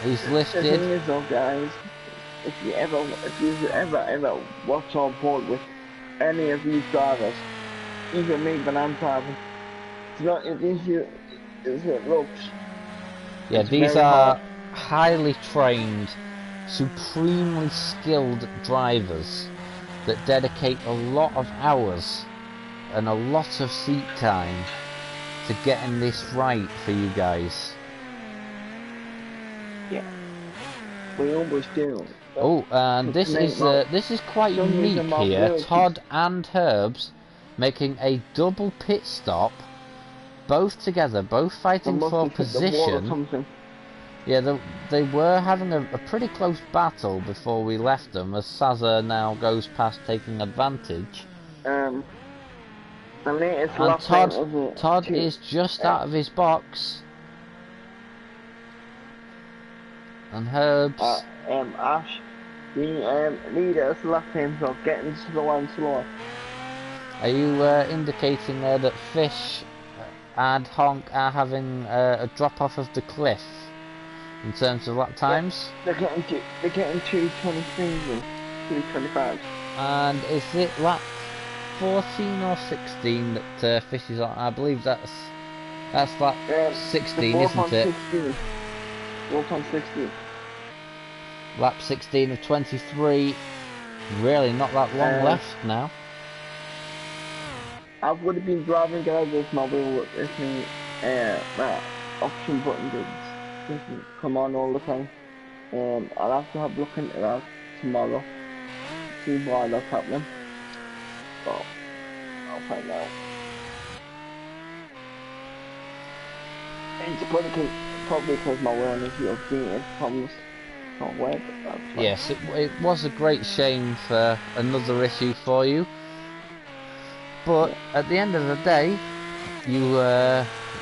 He's lifted. The thing is though, guys, if you ever watch on board with any of these drivers, even me when I'm driving, it's not as easy as it looks. Yeah, these are highly trained, supremely skilled drivers that dedicate a lot of hours and a lot of seat time to getting this right for you guys. Yeah, we almost do. Oh, and this is quite unique here. Todd and Herbs making a double pit stop, both together, both fighting for position. Yeah, they were having a pretty close battle before we left them, as Saza now goes past taking advantage. The latest and Todd is just out of his box. And Herbs. Ash, the leader is left him, so getting slower and slower. Are you indicating there that Fish and Honk are having a drop off of the cliff in terms of lap times? Yeah, they're getting 2:23s and 2:25s. And is it lap 14 or 16 that Fish is on? I believe that's lap 16, isn't it? 16. Both on 16. Lap 16 of 23. Really not that long left now. I would have been driving guys if my wheel if me option button didn't come on all the time. I'll have to have a look into that tomorrow. See why that's happening. So I'll find out. It's probably because my wheel is your gain problems. Yes, it was a great shame for another issue for you, but at the end of the day,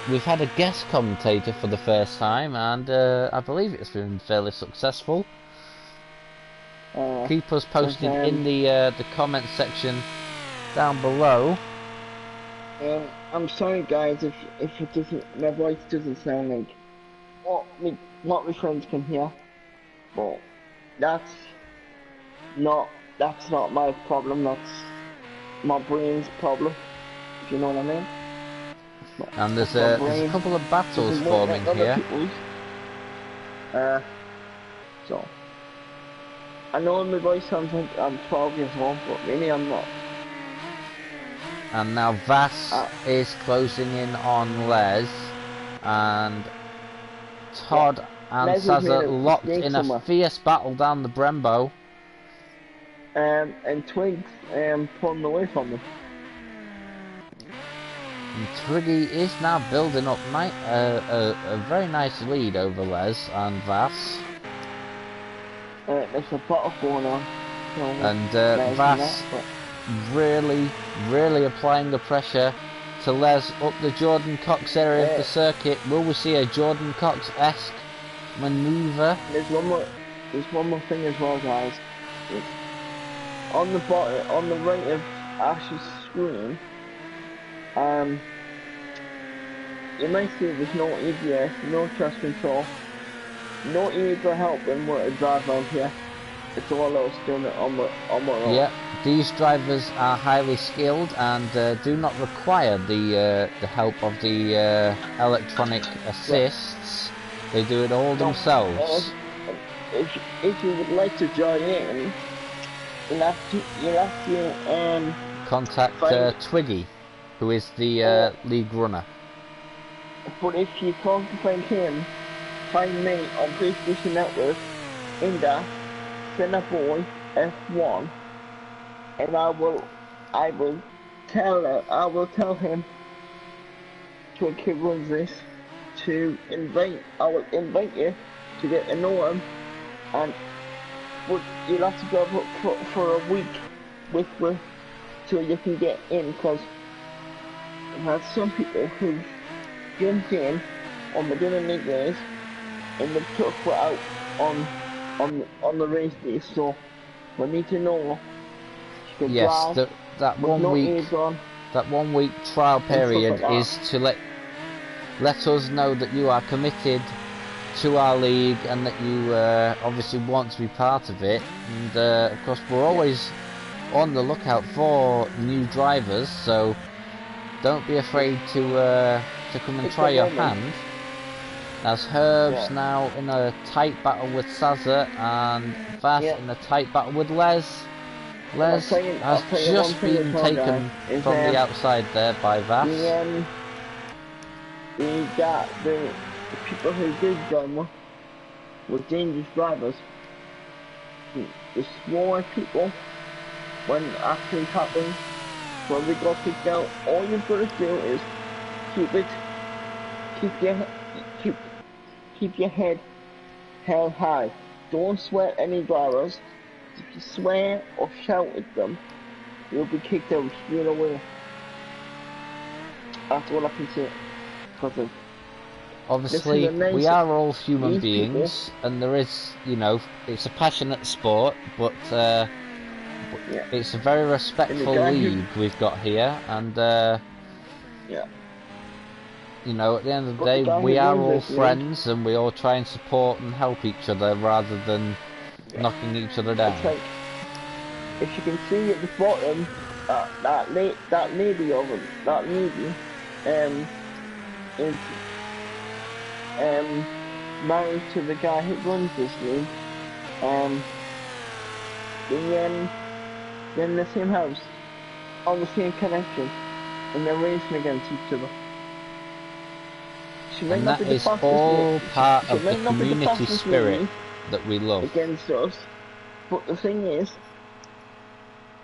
we've had a guest commentator for the first time, and I believe it's been fairly successful. Keep us posted in the comment section down below. I'm sorry guys if it doesn't, my voice doesn't sound like what my friends can hear. But that's not my problem, that's my brain's problem, if you know what I mean. And there's a couple of battles forming here. So I know my voice sounds like I'm 12 years old, but really I'm not. And now Vass is closing in on Les, and Todd and Saza locked in a fierce battle down the Brembo. And Twig's pulling away from them. And Twiggy is now building up a very nice lead over Les and Vass. There's a battle going on. And Vass really applying the pressure to Les up the Jordan Cox area of the circuit. Will we see a Jordan Cox-esque maneuver? There's one more thing as well, guys. On the bottom, on the right of Ash's screen, you might see there's no EBS, no trust control, no either help when we're drive around here. It's all us doing it on my own. Yeah, these drivers are highly skilled and do not require the help of the electronic assists. They do it all themselves. If you would like to join in, you'll have to contact Twiggy, who is the league runner. But if you can't find him, find me on PlayStation Network in that Boy F1, and I will tell him Twiggy runs this I will invite you to get to know him, and you'll have to go for a week with so you can get in, because I've had some people who jumped in on the dinner league race and the truck were out on the race day, so we need to know you can Yes, drive that with no aids on. That 1 week trial period like is to let us know that you are committed to our league and that you obviously want to be part of it. And of course, we're always on the lookout for new drivers, so don't be afraid to come and try your hand. As Herb's now in a tight battle with Sazza and Vass in a tight battle with Les. Les has just been taken from the outside there by Vass. The people who did join were dangerous drivers. The smaller people, when accident happens, when we got kicked out, all you've got to do is keep your head held high. Don't swear at any drivers. If you swear or shout at them, you'll be kicked out straight away. That's all I can say. Obviously, we are all human beings, and there is, it's a passionate sport, but it's a very respectful league we've got here, and at the end of the day, we are all friends, and we all try and support and help each other rather than knocking each other down. It's like, if you can see at the bottom, that lady is married to the guy who runs this league. They're in the same house, on the same connection, and they're racing against each other. And that is all part of the community spirit that we love. Against us, but the thing is,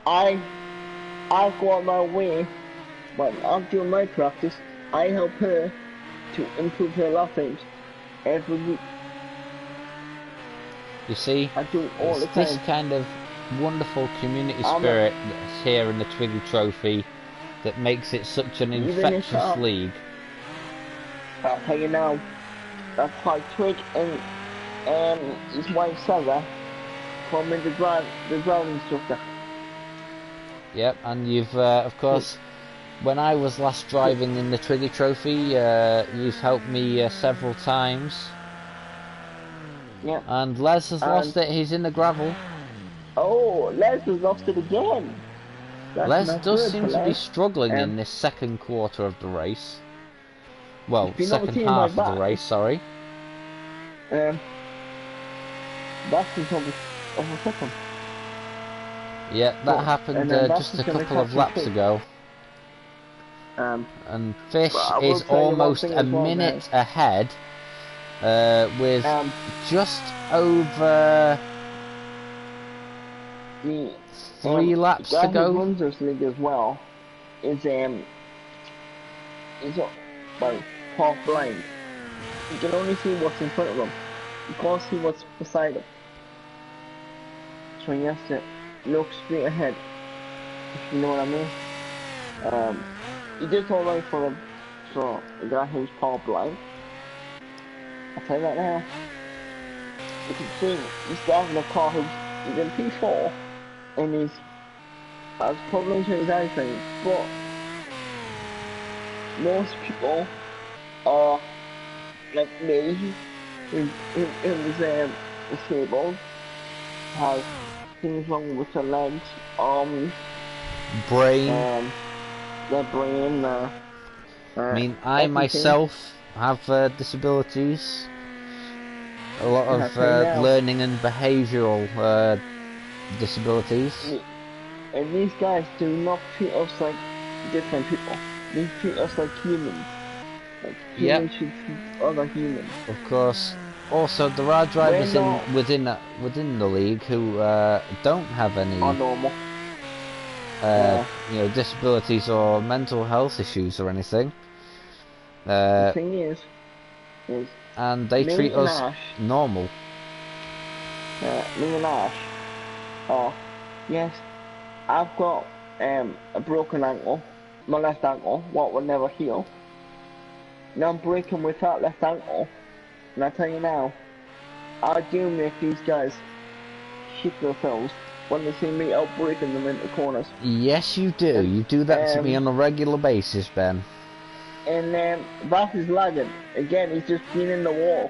I go on my way, when I'm doing my practice, I help her to improve her lap times every week. You see, I do it all the time. This kind of wonderful community spirit that's here in the Twiggy Trophy that makes it such an infectious league. I'll tell you now, that's why Twig and his wife Sarah call me the driving instructor. Yep, and you've of course, when I was last driving in the Twiggy Trophy, you've helped me several times. Yeah. And Les has lost it. He's in the gravel. Oh, Les has lost it again. Les does seem to be struggling in this second quarter of the race. Well, second half of the race, sorry. That's on the second. Yeah, that happened just a couple of laps ago. And Fish is almost a minute ahead, with just over 3 laps to go. The guy who runs this league as well is like half blind. You can only see what's in front of him. You can't see what's beside him. So he has to look straight ahead, if you know what I mean. He did alright for a guy who's half blind. I'll tell you that now. You can see he's driving a car who's in P4 and he's has problems with his eyesight, but most people are like me, who is disabled, has things wrong with their legs, brain, their brain. I mean, I myself have disabilities, a lot of learning and behavioural disabilities. And these guys do not treat us like different people. They treat us like humans. Like humans should treat other humans. Of course, Also, there are drivers We're not within the league who don't have any on normal. you know, disabilities or mental health issues or anything. The thing is And they me treat and us Ash, normal. me and Ash, oh, yes, I've got a broken ankle, my left ankle, what will never heal. Now I'm breaking with that left ankle, and I tell you now, I do make these guys shit themselves when they see me out breaking them into corners. Yes, you do. And, You do that to me on a regular basis, Ben. And Vass is lagging. Again, he's just been in the wall.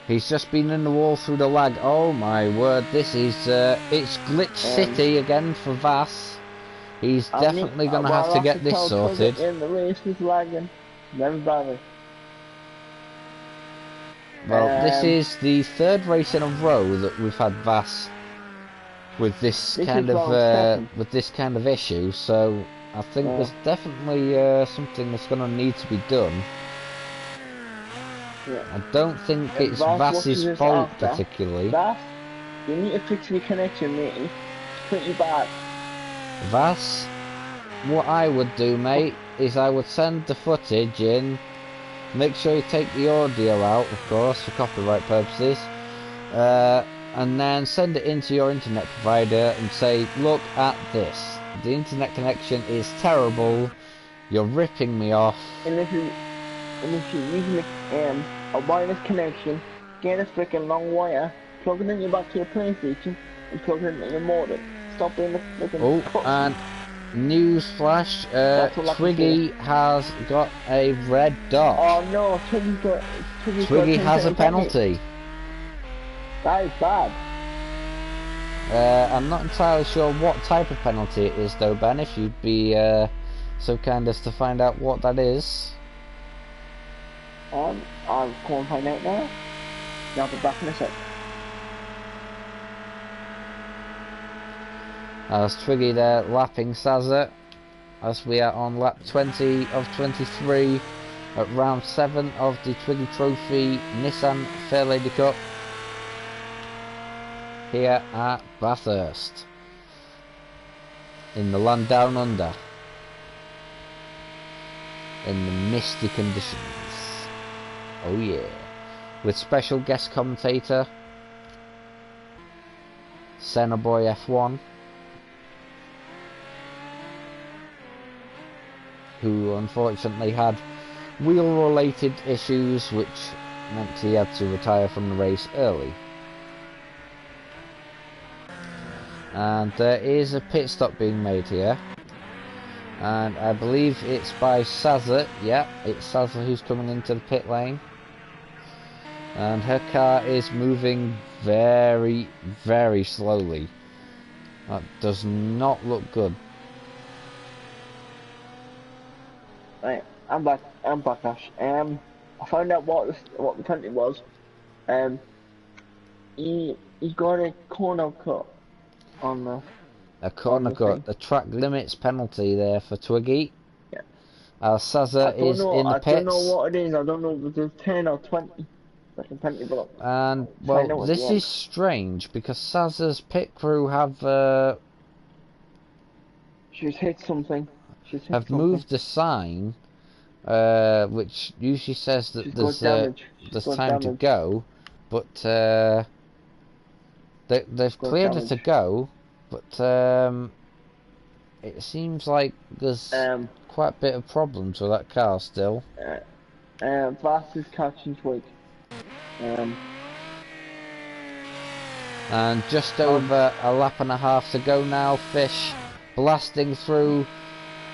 He's just been in the wall through the lag. Oh my word, this is, it's Glitch City again for Vass. He's definitely going to have to get this sorted. In the race is lagging. Very badly. Well, this is the third race in a row that we've had Vass with this kind of issue, so I think there's definitely something that's going to need to be done. Yeah. I don't think it's Vass's fault particularly. Vass, you need to fix your connection, mate. It's pretty bad. Vass, what I would do, mate, is I would send the footage in. Make sure you take the audio out, of course, for copyright purposes. And then send it into your internet provider and say, look at this. The internet connection is terrible. You're ripping me off. And if you're using a wireless connection, get a freaking long wire, plug it in your back to your PlayStation, and plug it into your modem. Stop being the freaking... Oh, and newsflash, Twiggy has got a red dot. Oh no, Twiggy has a penalty. That is bad. I'm not entirely sure what type of penalty it is though, Ben, if you'd be so kind as to find out what that is. I'll go and find out now. I'll be back in a sec. As Twiggy there lapping Sazza, as we are on lap 20 of 23 at round 7 of the Twiggy Trophy Nissan Fairlady Cup here at Bathurst in the land down under in the misty conditions. Oh yeah, with special guest commentator Sennaboy F1, who unfortunately had wheel related issues which meant he had to retire from the race early. And there is a pit stop being made here, and I believe it's by Sazza. Yeah, it's Sazza who's coming into the pit lane, and her car is moving very, very slowly. That does not look good. Right, I'm back, Ash. I found out what the penalty was. He got a corner cut on the... A corner cut, the track limits penalty there for Twiggy. Yeah. Sazza is in the pits. I don't know what it is, I don't know if it's 10 or 20. Like a penalty block. And, well, this is strange, because Sazza's pit crew have... She's hit something. Have moved the sign, which usually says that there's time to go, but they've cleared her to go, but it seems like there's quite a bit of problems with that car still. Vass is catching Twig. And just over a lap and a half to go now. Fish blasting through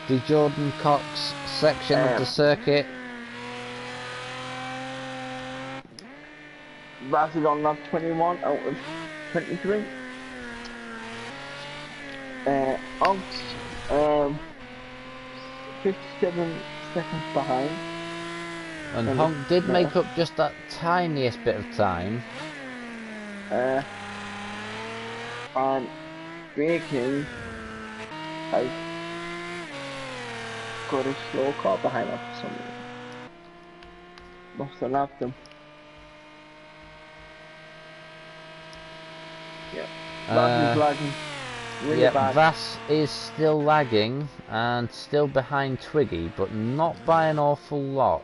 the Jordan Cox section of the circuit. Vass is on lap 21 out of 23. Honk 57 seconds behind. And Honk did make up just that tiniest bit of time. And Crikey has got a slow car behind him for some reason. Must have lapped him. Yeah. Vass is lagging. Really bad. Vass is still lagging and still behind Twiggy, but not by an awful lot.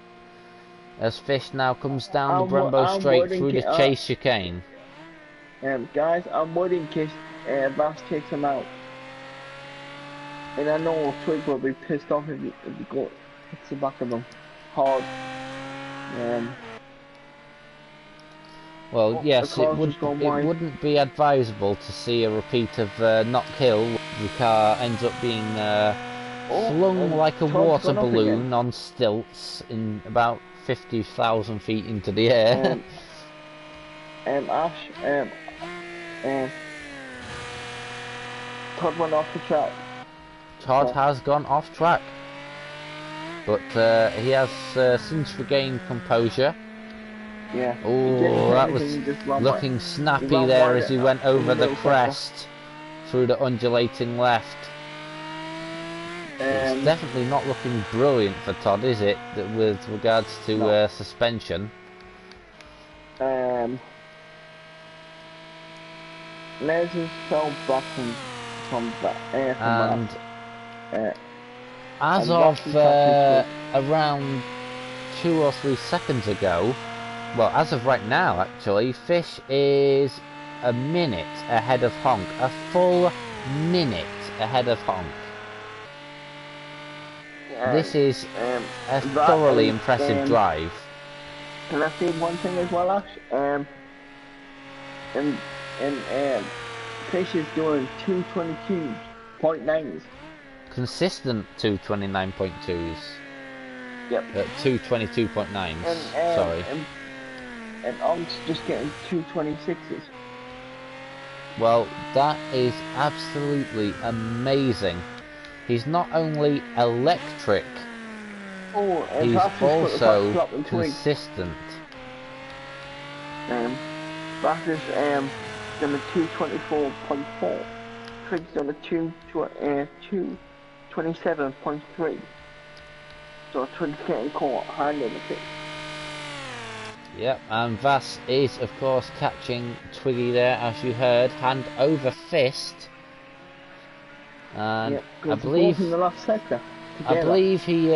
As Fish now comes down the Brembo straight through the chase chicane. Guys, I'm worried in case Vass takes him out. And I know Twig will be pissed off if he hits the back of him hard. Well, yes, it wouldn't be advisable to see a repeat of Knock Hill. The car ends up being flung like a water balloon on stilts in about 50,000 feet into the air. Ash, Todd went off the track. Todd has gone off track, but he has since regained composure. Yeah. Oh, that was looking snappy there as he went over the crest through the undulating left. It's definitely not looking brilliant for Todd, is it, with regards to suspension? Les has fell back from and as of around 2 or 3 seconds ago, well, as of right now, actually, Fish is a minute ahead of Honk. A full minute ahead of Honk. This is a thoroughly impressive drive. Can I say one thing as well, Ash? Fish is doing 222.9s. Consistent 229.2s. Yep. 222.9s. Sorry. And Onk's just getting 226s. Well, that is absolutely amazing. He's not only electric, he's also consistent. Bass is done a 224.4. Twig's done a 227.3. So Twig's getting caught hard in the pit. Yep, and Vass is of course catching Twiggy there, as you heard, hand over fist. And yep, I believe in the last sector. I believe he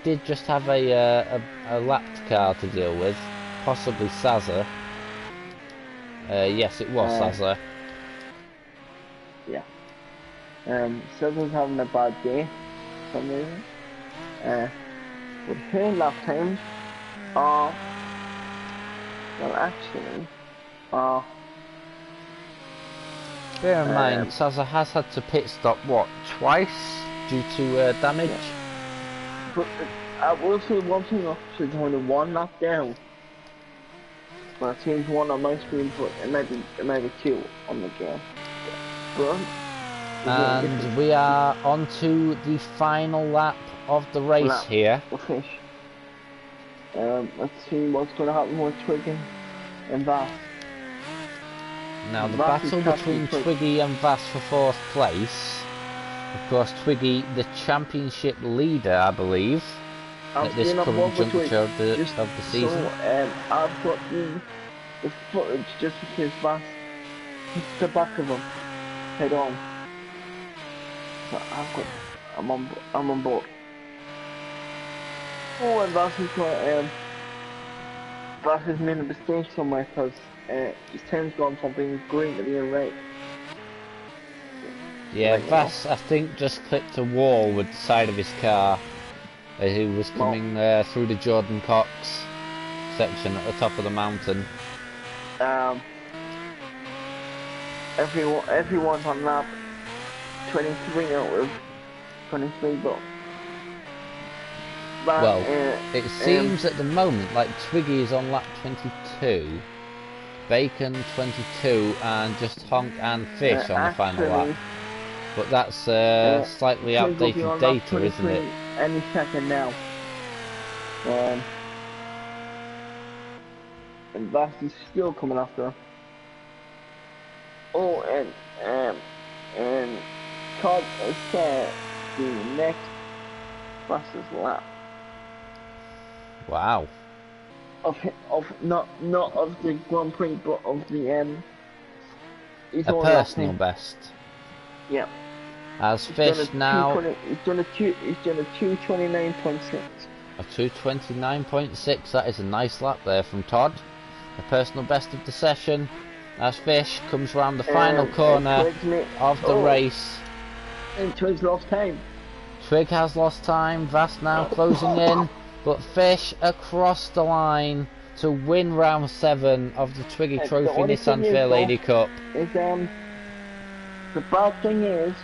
did just have a lapped car to deal with, possibly Sazza. Yes, it was Sazza. Yeah. Sazza's having a bad day for some reason. But her lap times are, well, actually, bear in mind, Sazza has had to pit stop, what, twice due to damage? Yeah. But I will say one thing, she's only one lap down. Well, it seems one on my screen, but it might be two on the game. But, and we are on to the final lap of the race here. The Fish. Let's see what's going to happen with Twiggy and Vass. Now the battle between Twiggy and Vass for 4th place. Of course, Twiggy, the championship leader, I believe, at this current juncture of the season. So, I've got the footage just in case Vass hits the back of him head on. So I'm on board. Oh, and Vass has made a mistake somewhere because his time's gone from being green to being red. Yeah, Vass, I think, just clipped a wall with the side of his car as he was coming through the Jordan Cox section at the top of the mountain. Everyone's on lap 23 out of 23, but well, it seems at the moment like Twiggy is on lap 22, Bacon 22, and just Honk and Fish on the final lap. But that's slightly outdated data, isn't it? Any second now. And Vass is still coming after him. Oh, and Todd has set the next fastest lap. Wow. Of not of the Grand Prix, but of the He's a only personal lapping. best. Yeah. As Fish now He's done a 229.6. a 229.6. That is a nice lap there from Todd. The personal best of the session. As Fish comes round the final corner of the race. And Twig's lost time. Twig has lost time. Vast now closing in, but Fish across the line to win round 7 of the Twiggy Trophy Nissan Fairlady Cup. The bad thing is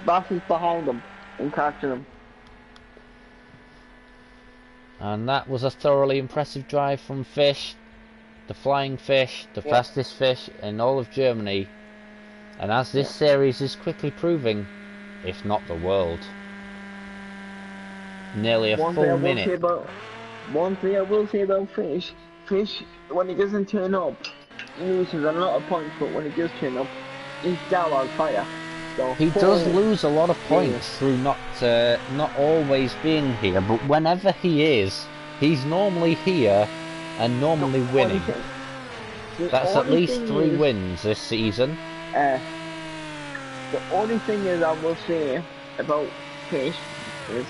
Bass is behind him and catching him. And that was a thoroughly impressive drive from Fish, the flying fish, the fastest fish in all of Germany. And as this series is quickly proving, if not the world. Nearly a full minute. One thing I will say about Fish, when he doesn't turn up, he loses a lot of points, but when he does turn up, he's down on fire. So he does lose a lot of points through not always being here, but whenever he is, he's normally here and normally winning. That's at least 3 wins this season. The only thing is I will say about Fish is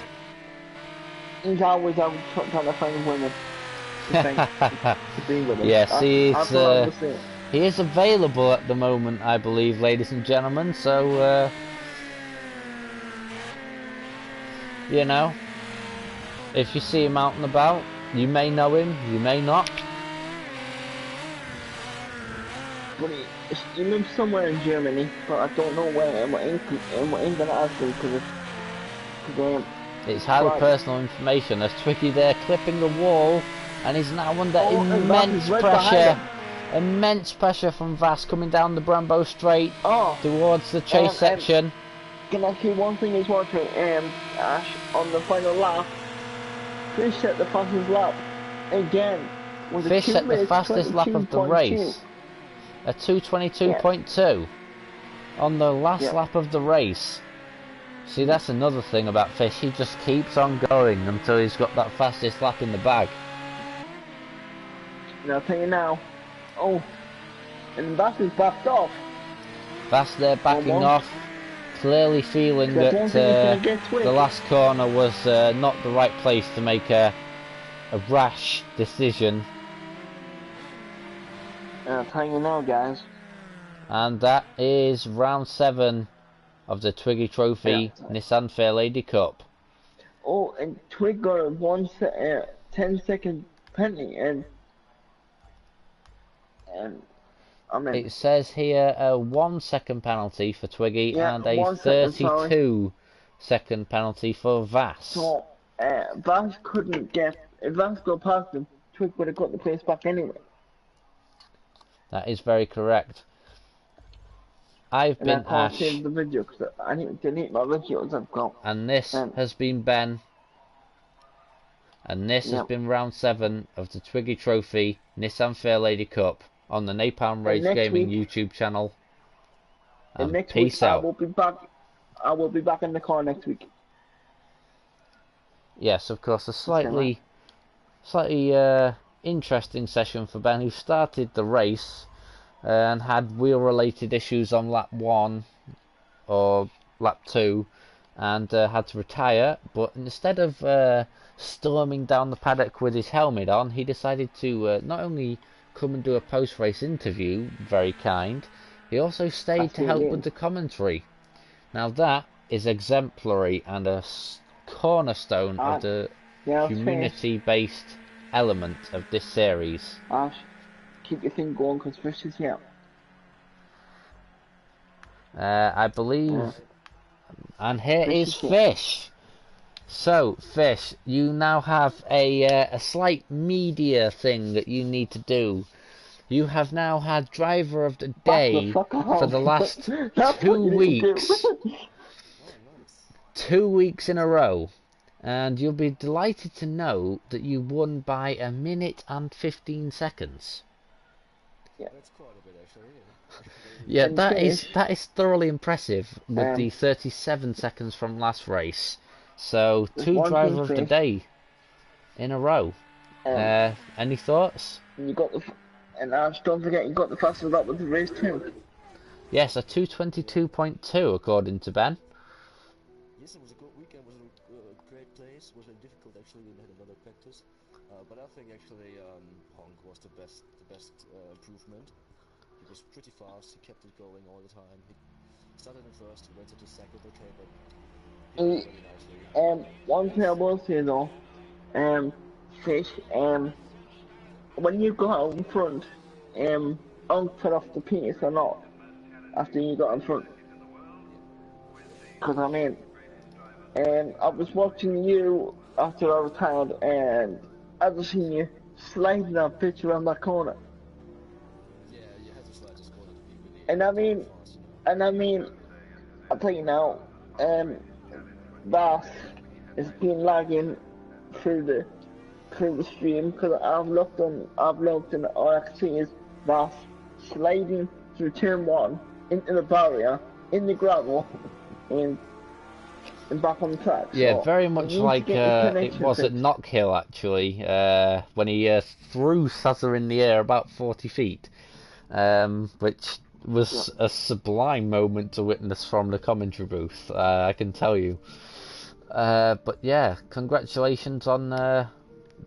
he's always out trying to find winners to be with him. Yes, he is available at the moment, I believe, ladies and gentlemen, so, you know, if you see him out and about, you may know him, you may not. But he lives somewhere in Germany, but I don't know where, and we ain't gonna ask him because it's highly personal information. There's Twiggy there clipping the wall, and he's now under immense pressure. Immense pressure from Vass coming down the Brambo Straight towards the chase section. Can I say one thing as well, Ash, on the final lap, Fish set the fastest lap again. Fish set the fastest lap of the race. A 2:22.2 on the last lap of the race. See, that's another thing about Fish. He just keeps on going until he's got that fastest lap in the bag. And I'll tell you now. And Vass is backed off. Vass there backing off, clearly feeling that the last corner was not the right place to make a rash decision. And I'll tell you now, guys. And that is round 7 of the Twiggy Trophy Nissan Fairlady Cup. And Twig got a 10-second penalty, and it says here a 1-second penalty for Twiggy and a 32-second penalty for Vass. So Vass couldn't get. If Vass got past him, Twig would have got the place back anyway. That is very correct. I've been Ash. Save the video because I need to delete my videos I've got. And this has been Ben. And this has been round 7 of the Twiggy Trophy Nissan Fairlady Cup on the Napalm Rage Gaming YouTube channel. And next peace week, out. I will be back in the car next week. Yes, of course, a slightly interesting session for Ben, who started the race and had wheel-related issues on lap 1 or lap 2 and had to retire, but instead of storming down the paddock with his helmet on, he decided to not only come and do a post-race interview, very kind, he also stayed to help with the commentary. Now that is exemplary and a cornerstone of the community-based element of this series. Ash, keep your thing going because Fish is here. I believe, and here is Fish. So, Fish, you now have a slight media thing that you need to do. You have now had Driver of the Day for the last 2 weeks. 2 weeks in a row. And you'll be delighted to know that you won by 1 minute and 15 seconds. Yeah. That's quite a bit, actually. Yeah, that is thoroughly impressive with the 37 seconds from last race. So 2 Driver of the Day in a row. Any thoughts? And you got the, and Ash, don't forget you got the fastest lap of the race too. Yes, a 222.2 according to Ben. Yes, it was a good weekend. It was a great place. It was very difficult actually. We had a lot of practice, but I think actually Honk was the best improvement. He was pretty fast. He kept it going all the time. He started in first. He went into second. Okay, but he did really nicely. One thing I will say though, Fish, when you go out in front, fell off the pace or not after you got in front. Because I mean, I was watching you after I retired, and I just seen you sliding that pitch around that corner. Yeah, you had to slide this corner to be really And I mean, fast, you know. I'll tell you now, Bass has been lagging through the stream because I've looked and all I can see is Bass sliding through turn one into the barrier, in the gravel, and back on the track. Yeah, So very you much need to like get your it connection was at fixed. Knockhill actually, when he threw Sazza in the air about 40 feet, which was a sublime moment to witness from the commentary booth, I can tell you. But yeah, congratulations on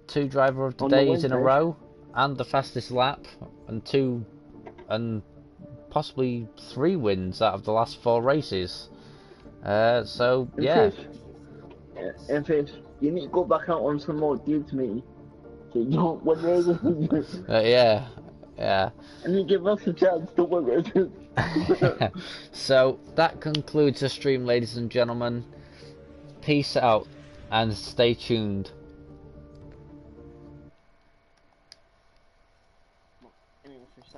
2 driver of the On the days in a Wednesday. row, and the fastest lap, and possibly 3 wins out of the last 4 races. So And yeah. Fish, you need to go back out on some more gigs, mate. So you don't win races. Yeah, yeah. And you give us a chance to win races. So that concludes the stream, ladies and gentlemen. Peace out and stay tuned.